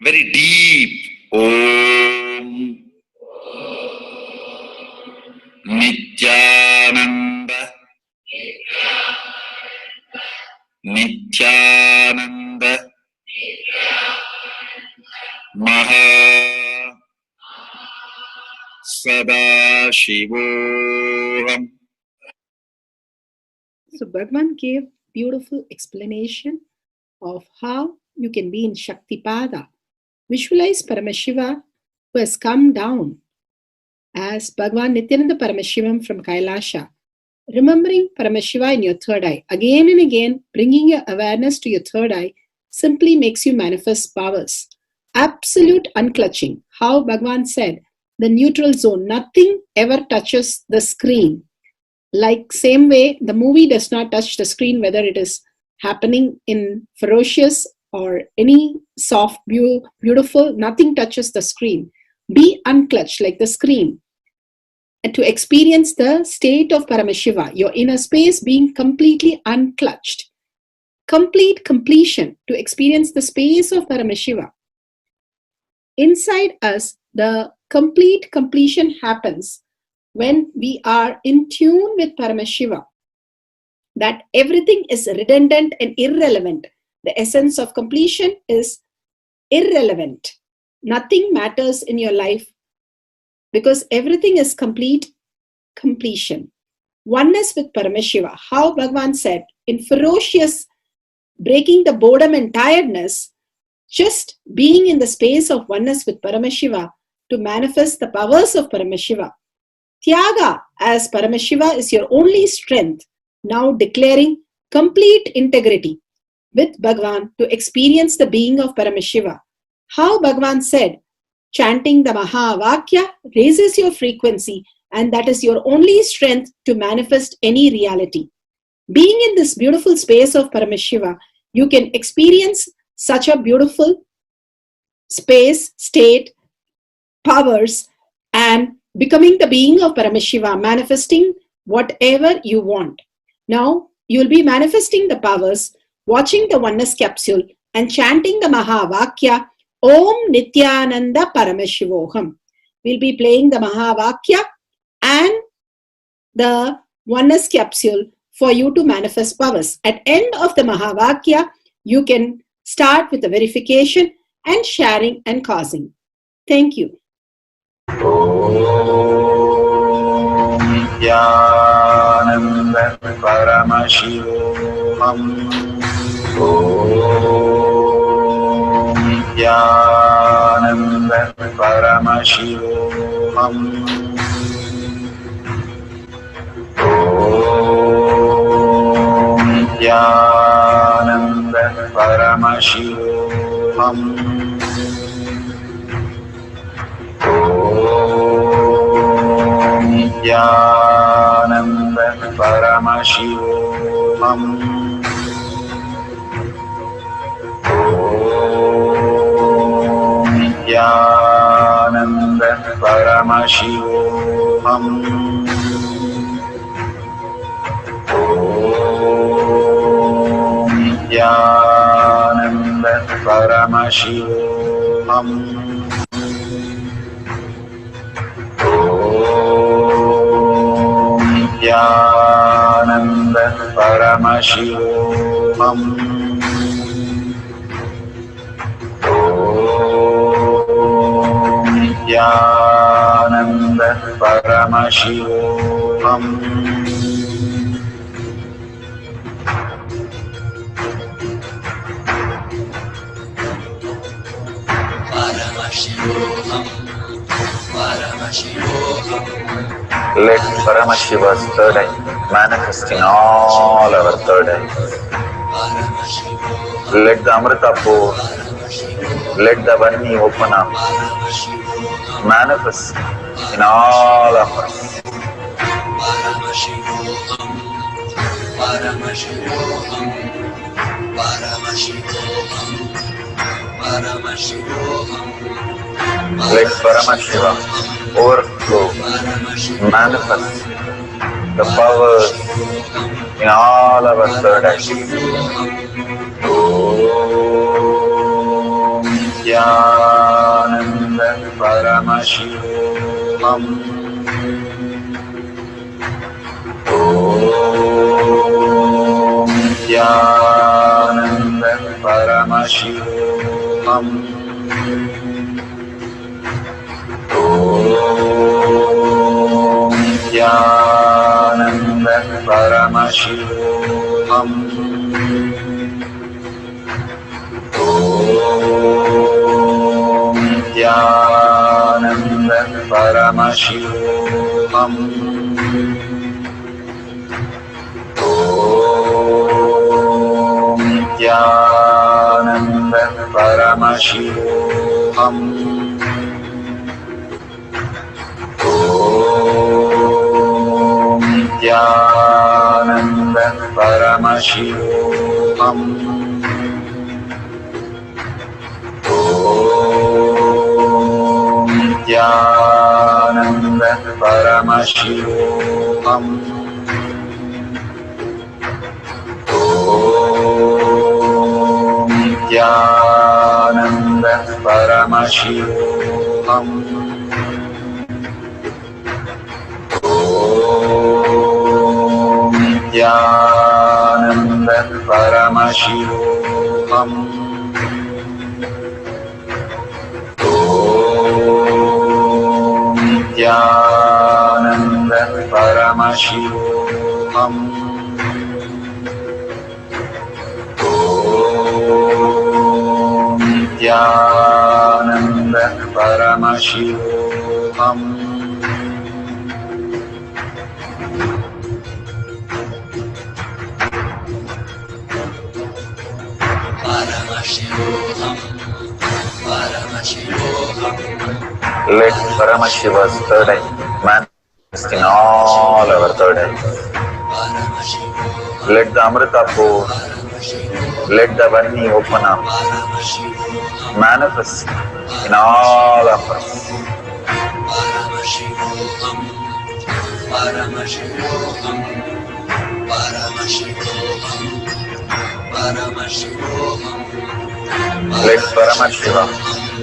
Very deep. Om. Nithyananda. Nithyananda. Maha Sadashivoham. So Bhagavan gave beautiful explanation of how you can be in Shaktipada. Visualize Paramashiva who has come down as Bhagavan Nithyananda Paramashivam from Kailasha. Remembering Paramashiva in your third eye, again and again, bringing your awareness to your third eye simply makes you manifest powers. Absolute unclutching. How Bhagavan said, the neutral zone, nothing ever touches the screen. Like same way, the movie does not touch the screen, whether it is happening in ferocious or any soft, beautiful, nothing touches the screen. Be unclutched like the screen. And to experience the state of Paramashiva, your inner space being completely unclutched. Complete completion to experience the space of Paramashiva. Inside us, the complete completion happens when we are in tune with Paramashiva. That everything is redundant and irrelevant. The essence of completion is irrelevant. Nothing matters in your life because everything is complete completion. Oneness with Paramashiva. How Bhagavan said, in ferocious breaking the boredom and tiredness, just being in the space of oneness with Paramashiva to manifest the powers of Paramashiva. Tyaga as Paramashiva is your only strength, now declaring complete integrity with Bhagavan to experience the being of Paramashiva. How Bhagavan said, chanting the Mahavakya raises your frequency and that is your only strength to manifest any reality. Being in this beautiful space of Paramashiva, you can experience such a beautiful space, state, powers, and becoming the being of Paramashiva, manifesting whatever you want. Now, you will be manifesting the powers, watching the oneness capsule, and chanting the Mahavakya, Om Nithyananda Paramashivoham. We'll be playing the Mahavakya and the oneness capsule for you to manifest powers. At end of the Mahavakya, you can start with the verification and sharing and causing. Thank you. Nithyananda Paramashivoham. Nithyananda Paramashivoham. Nithyananda Paramashivoham. Nithyananda Paramashivoham. Nithyananda Paramashivoham. Nithyananda Paramashivoham. Nithyananda Paramashivoham. Nithyananda Paramashivoham. Let Paramashiva's third eye manifest in all our third eyes. Let the Amrita pour, let the Vani open up, manifest in all of us. Let Paramashiva overflow, manifest the powers in all our third eyes. Om Nithyananda Paramashivoham. Om Nithyananda Paramashivoham. Om Nithyananda Paramashivoham. Om Nithyananda Paramashivoham. Om Nithyananda Paramashivoham. Om Nithyananda Paramashivoham. Om Nithyananda Paramashivoham. Om Nithyananda Paramashivoham. Om Nithyananda Paramashivoham. Om Nithyananda Paramashivoham. Om Nithyananda Paramashivoham. Let Paramashiva's third eye manifest in all our third eyes. Let the Amrita pour, let the Vani open up, manifest in all of us. Let Paramashiva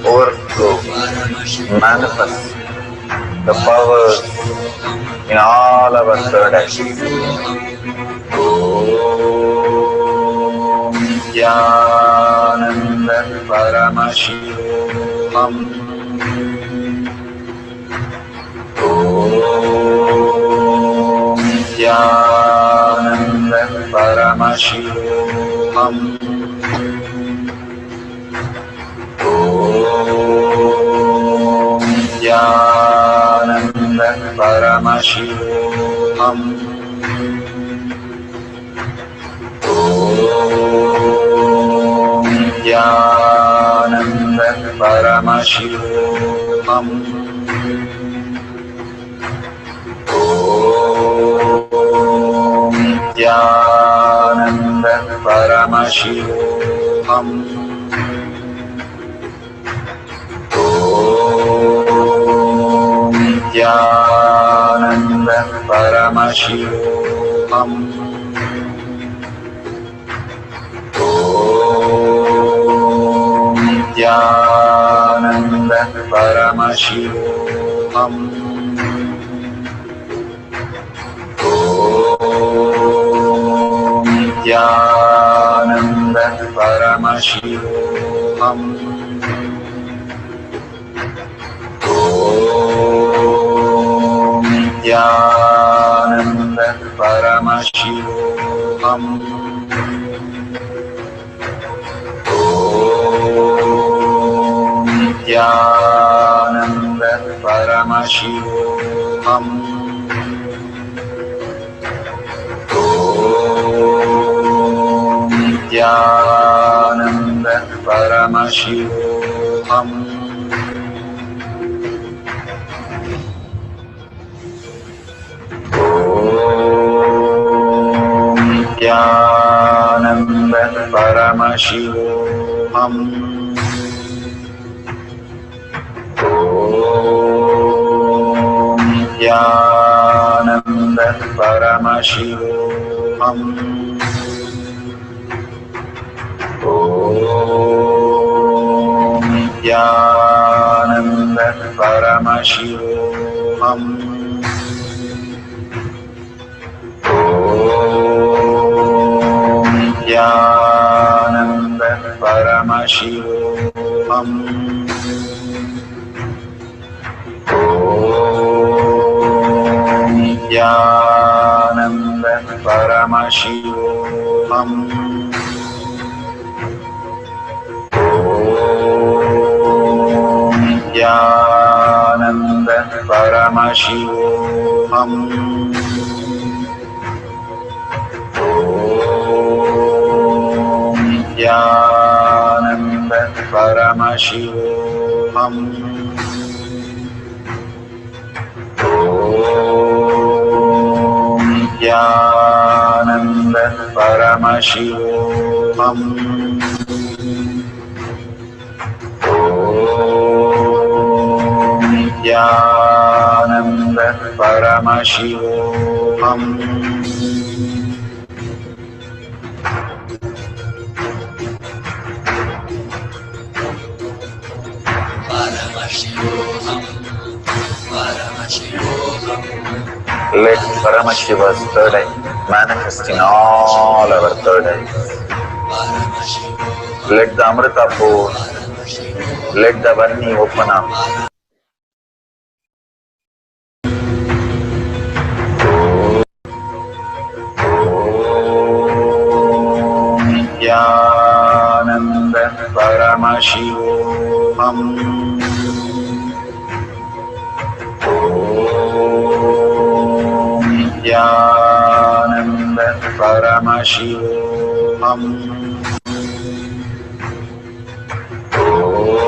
overflow, manifest the powers in all our third eyes. Om Nithyananda Paramashivoham. Om Nithyananda Paramashivoham. Om Nithyananda Paramashivoham. Om Nithyananda Paramashivoham. Om Paramashivoham. Om Nithyananda Paramashivoham. Om Nithyananda Paramashivoham. Om Nithyananda Paramashivoham. Om Nithyananda Paramashivoham. Om Nithyananda Paramashivoham. Om Nithyananda Paramashivoham. Om Nithyananda Paramashivoham. Om Nithyananda Paramashivoham. Om Nithyananda Paramashivoham. Om Nithyananda Paramashivoham. Om Nithyananda Paramashivoham. Om Nithyananda Paramashivoham. Om Nithyananda Paramashivoham. Om Nithyananda Paramashivoham. Om Nithyananda Paramashivoham. Let Paramashiva's third eye manifest in all our third eyes. Let the Amrita pour, let the Varni open up. Om Nithyananda Paramashivoham. Om Nithyananda Paramashivoham. Om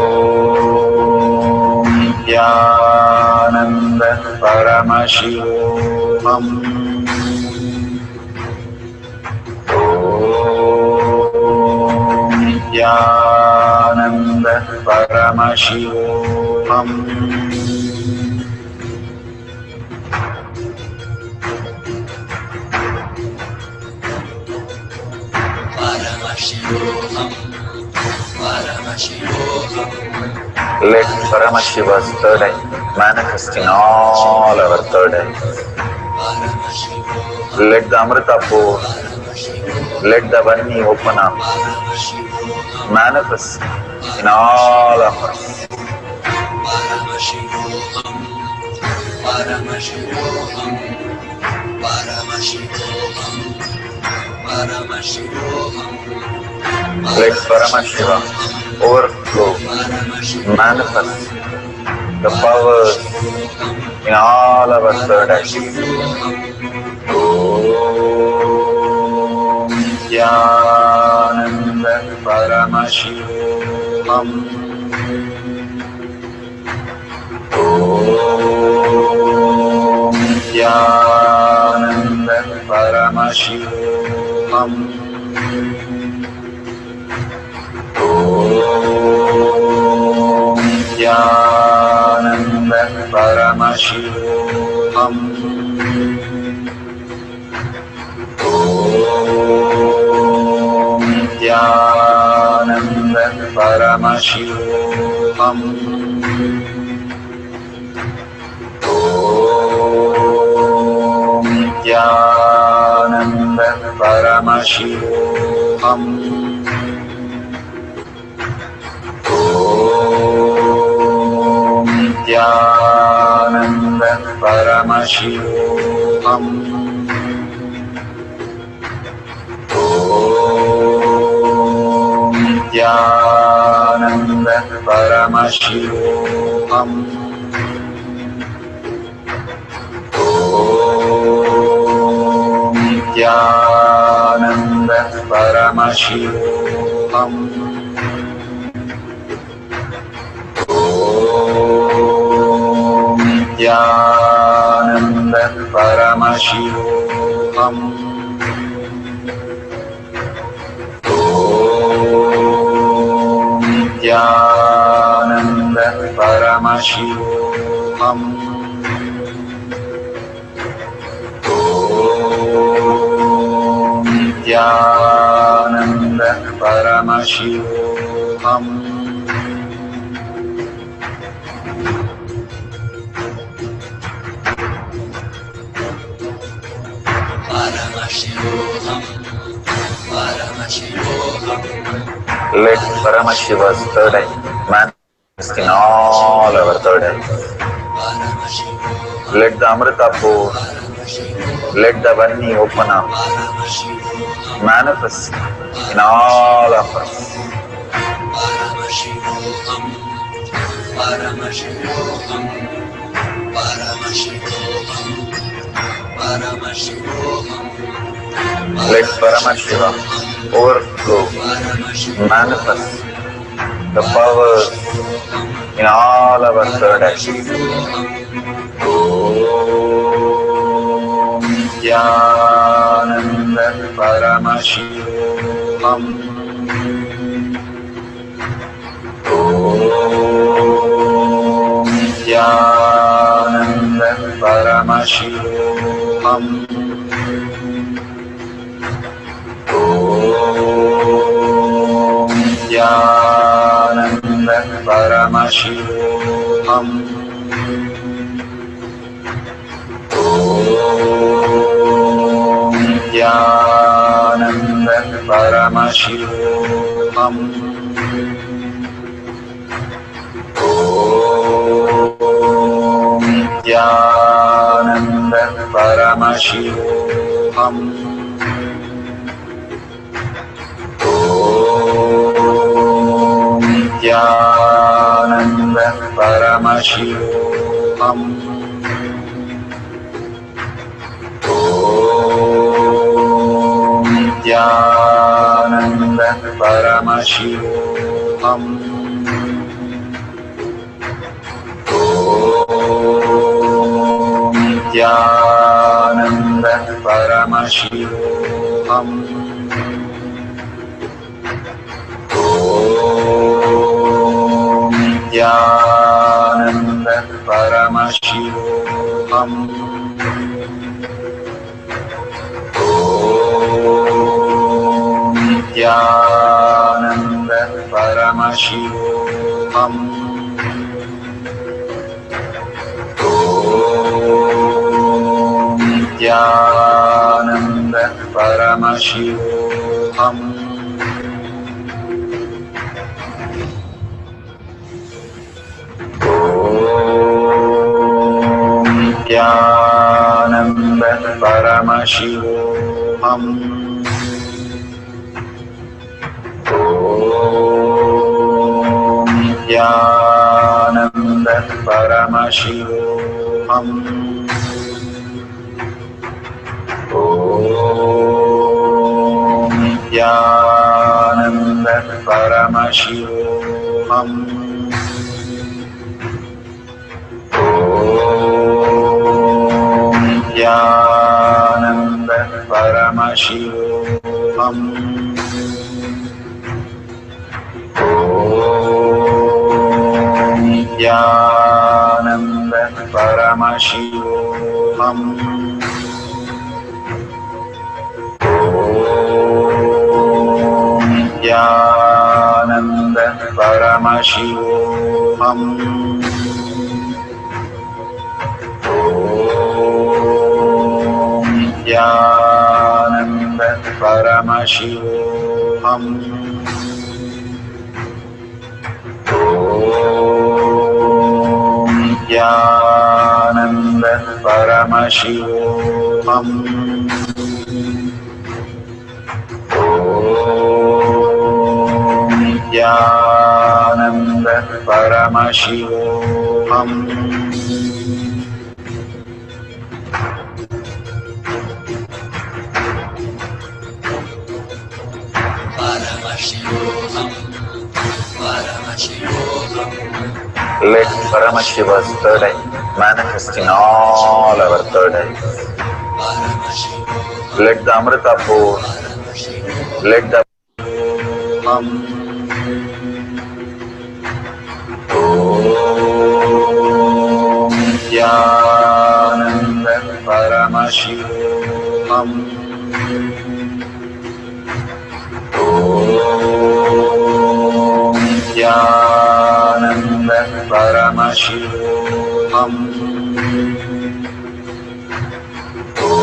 Nithyananda Paramashivoham. Om Nithyananda Paramashivoham. Let Paramashiva's third eye manifest in all our third eyes. Let the Amrita pour, let the Varni open up, manifest in all of us. Let Paramashiva overflow, manifest the powers in all our third eyes. Om Nithyananda Paramashivoham. Om Nithyananda Paramashivoham. Nithyananda Paramashivoham. Om Nithyananda Paramashivoham. Om Nithyananda Paramashivoham. Om Nithyananda Paramashivoham. Om Nithyananda Paramashivoham. Om Nithyananda Paramashivoham. Om Nithyananda Paramashivoham. Om Nithyananda Paramashivoham. Om Nithyananda Paramashivoham. Let Paramashiva's third eye manifest in all our third eyes. Let the Amrita pour, let the Vani open up, manifest in all of us. Let Paramashiva overflow, manifest the powers in all our third eyes. Om Nithyananda Paramashivoham. Om Nithyananda Paramashivoham. Om Nithyananda Paramashivoham. Om Nithyananda Paramashivoham. Om Nithyananda Paramashivoham. Om Nithyananda Paramashivoham. Om Nithyananda Paramashivoham. Om Nithyananda Paramashivoham. Om Nithyananda Paramashivoham. Om Nithyananda Paramashivoham. Om Nithyananda Paramashivoham. Om Nithyananda Paramashivoham. Om Nithyananda Paramashivoham. Om Nithyananda Paramashivoham. Om Nithyananda Paramashivoham. Om Nithyananda Paramashivoham. Om Nithyananda Paramashivoham. Om Nithyananda Paramashivoham. Om Nithyananda Paramashivoham. Om Nithyananda Paramashivoham. Let Paramashiva's third eye manifest in all our third eyes. Let the Amrita pour, let the Om Nithyananda Paramashivoham. Om Nithyananda Paramashivoham. Om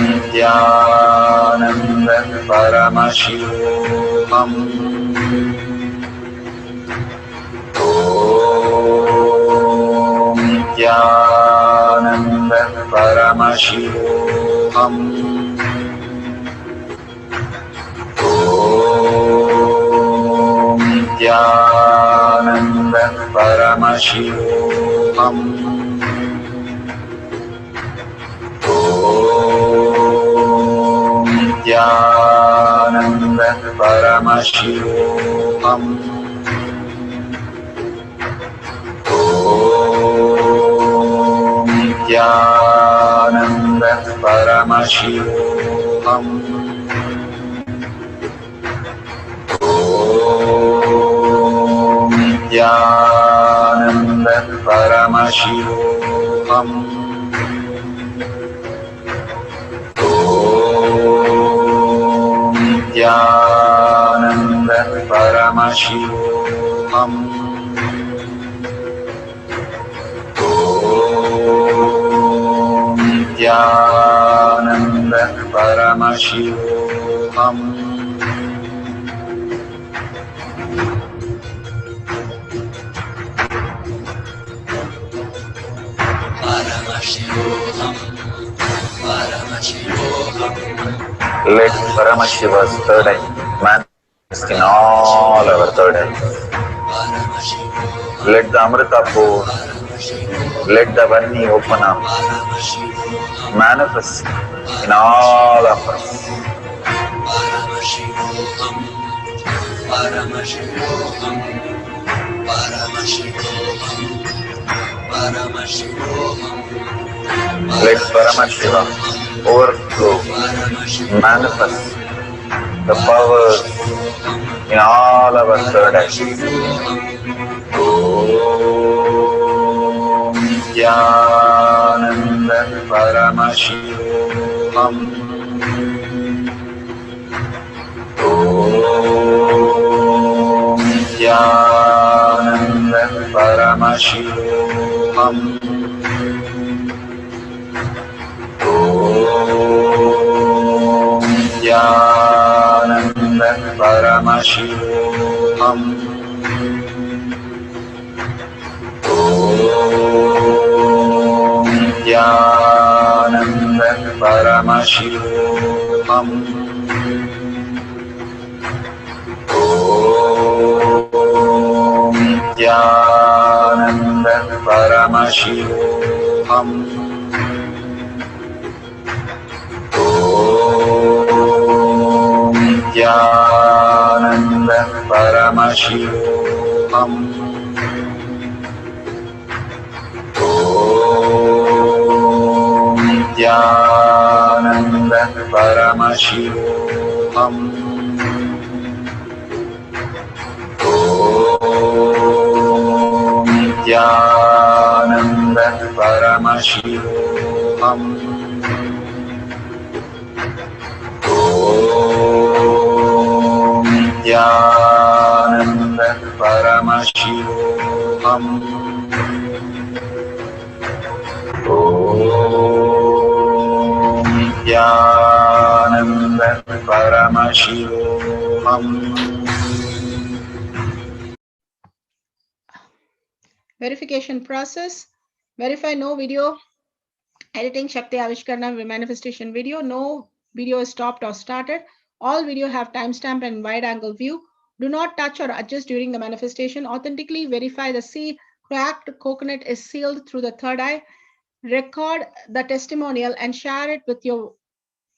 Nithyananda Paramashivoham. Om Nithyananda Paramashivoham. Om Nithyananda Paramashivoham. Om Nithyananda Paramashivoham. Om Nithyananda Paramashivoham. Om Nithyananda Paramashivoham. Om Nithyananda Paramashivoham. Om Nithyananda Paramashivoham. Let Paramashiva's third eye manifest in all our third eyes. Let the Amrita pour, let the Varni open up, manifest in all of us. Let Paramashiva overflow, manifest the powers in all our third eyes. Om Nithyananda Paramashivoham. Om Nithyananda Paramashivoham. Om Nithyananda Paramashivoham. Om Nithyananda Paramashivoham. Om Nithyananda Paramashivoham. Om Nithyananda Paramashivoham. Om Nithyananda Paramashivoham. Om Nithyananda Paramashivam. Om Nithyananda Paramashivam. Om Nithyananda Paramashivam. Verification process. Verify no video editing Shakti Avishkarna manifestation video. No video is stopped or started. All video have timestamp and wide angle view. Do not touch or adjust during the manifestation. Authentically verify the cracked coconut is sealed through the third eye. Record the testimonial and share it with your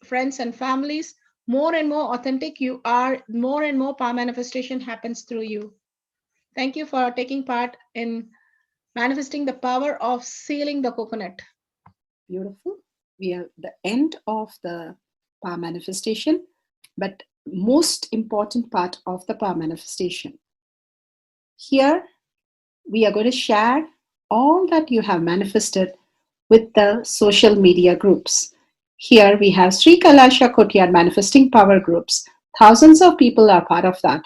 friends and families. More and more authentic you are, more and more power manifestation happens through you. Thank you for taking part in manifesting the power of sealing the coconut. Beautiful. We are at the end of the power manifestation, but most important part of the power manifestation. Here, we are going to share all that you have manifested with the social media groups. Here we have Sri Kailasha Kotyar manifesting power groups. Thousands of people are part of that.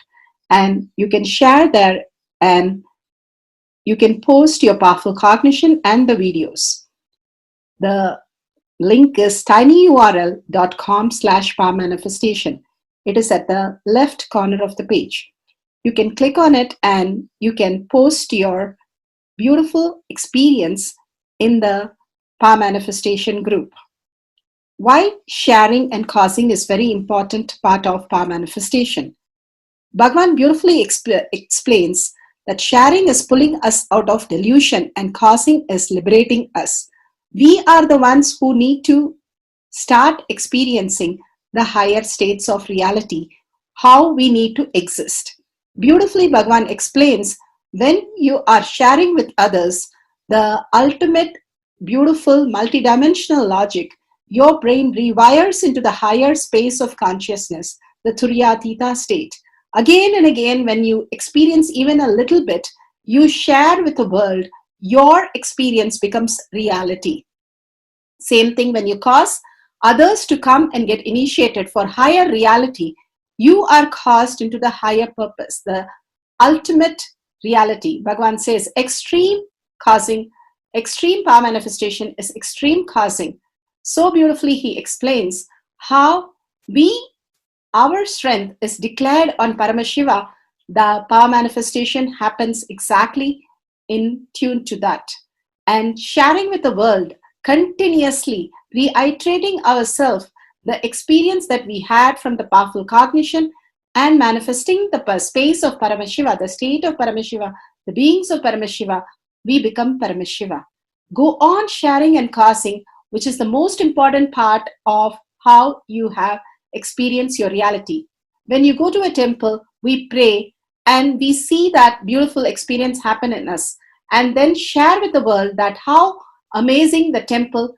And you can share there and you can post your powerful cognition and the videos. The link is tinyurl.com/power manifestation. It is at the left corner of the page. You can click on it and you can post your beautiful experience in the power manifestation group. Why sharing and causing is very important part of power manifestation. Bhagavan beautifully explains that sharing is pulling us out of delusion and causing is liberating us. We are the ones who need to start experiencing the higher states of reality, how we need to exist. Beautifully, Bhagavan explains when you are sharing with others the ultimate beautiful multidimensional logic, your brain rewires into the higher space of consciousness, the Turyatita state. Again and again, when you experience even a little bit, you share with the world, your experience becomes reality. Same thing when you cause others to come and get initiated for higher reality, you are caused into the higher purpose, the ultimate reality. Bhagavan says extreme causing, extreme power manifestation is extreme causing. So beautifully he explains how our strength is declared on Paramashiva. The power manifestation happens exactly in tune to that. And sharing with the world, continuously reiterating ourselves the experience that we had from the powerful cognition and manifesting the space of Paramashiva, the state of Paramashiva, the beings of Paramashiva, we become Paramashiva. Go on sharing and causing, which is the most important part of how you have experienced your reality. When you go to a temple, we pray and we see that beautiful experience happen in us, and then share with the world that how amazing the temple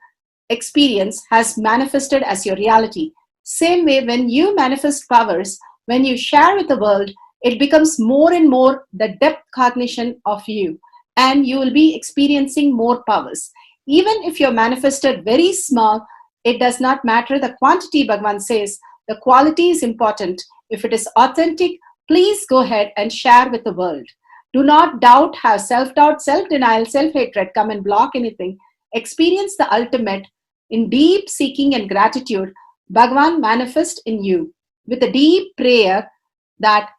experience has manifested as your reality. Same way, when you manifest powers, when you share with the world, it becomes more and more the depth cognition of you, and you will be experiencing more powers. Even if you're manifested very small, it does not matter the quantity. Bhagavan says the quality is important. If it is authentic, please go ahead and share with the world. Do not doubt, have self-doubt, self-denial, self-hatred come and block anything. Experience the ultimate in deep seeking and gratitude. Bhagavan manifest in you with a deep prayer, that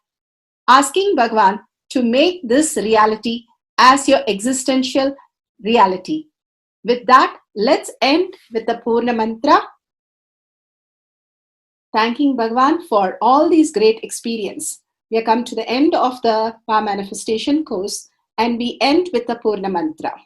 asking Bhagavan to make this reality as your existential reality. With that, let's end with the Purna Mantra. Thanking Bhagavan for all these great experience. We have come to the end of the power manifestation course, and we end with the Purna Mantra.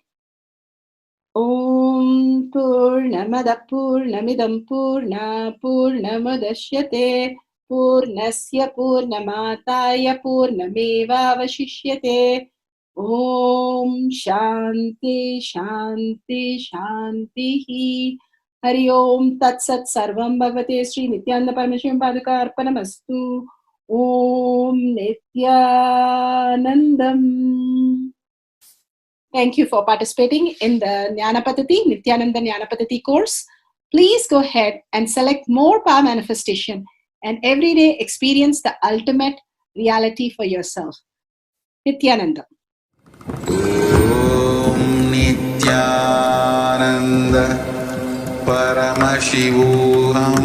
Om Purnamada Purnamidam Purna Purnamadashyate Purnasya Purnamataya Purnameva Vashishyate. Om Shanti Shanti Shanti. Hari Om Tat Sat Sarvam Bhavate Sri Nithyananda Parameshivam Padaka Arpanamastu. Om Nithyanandam. Thank you for participating in the Jnana Paddhati, Nithyananda Jnana Paddhati course. Please go ahead and select more power manifestation and every day experience the ultimate reality for yourself. Nithyananda. Om Nithyananda Paramashivoham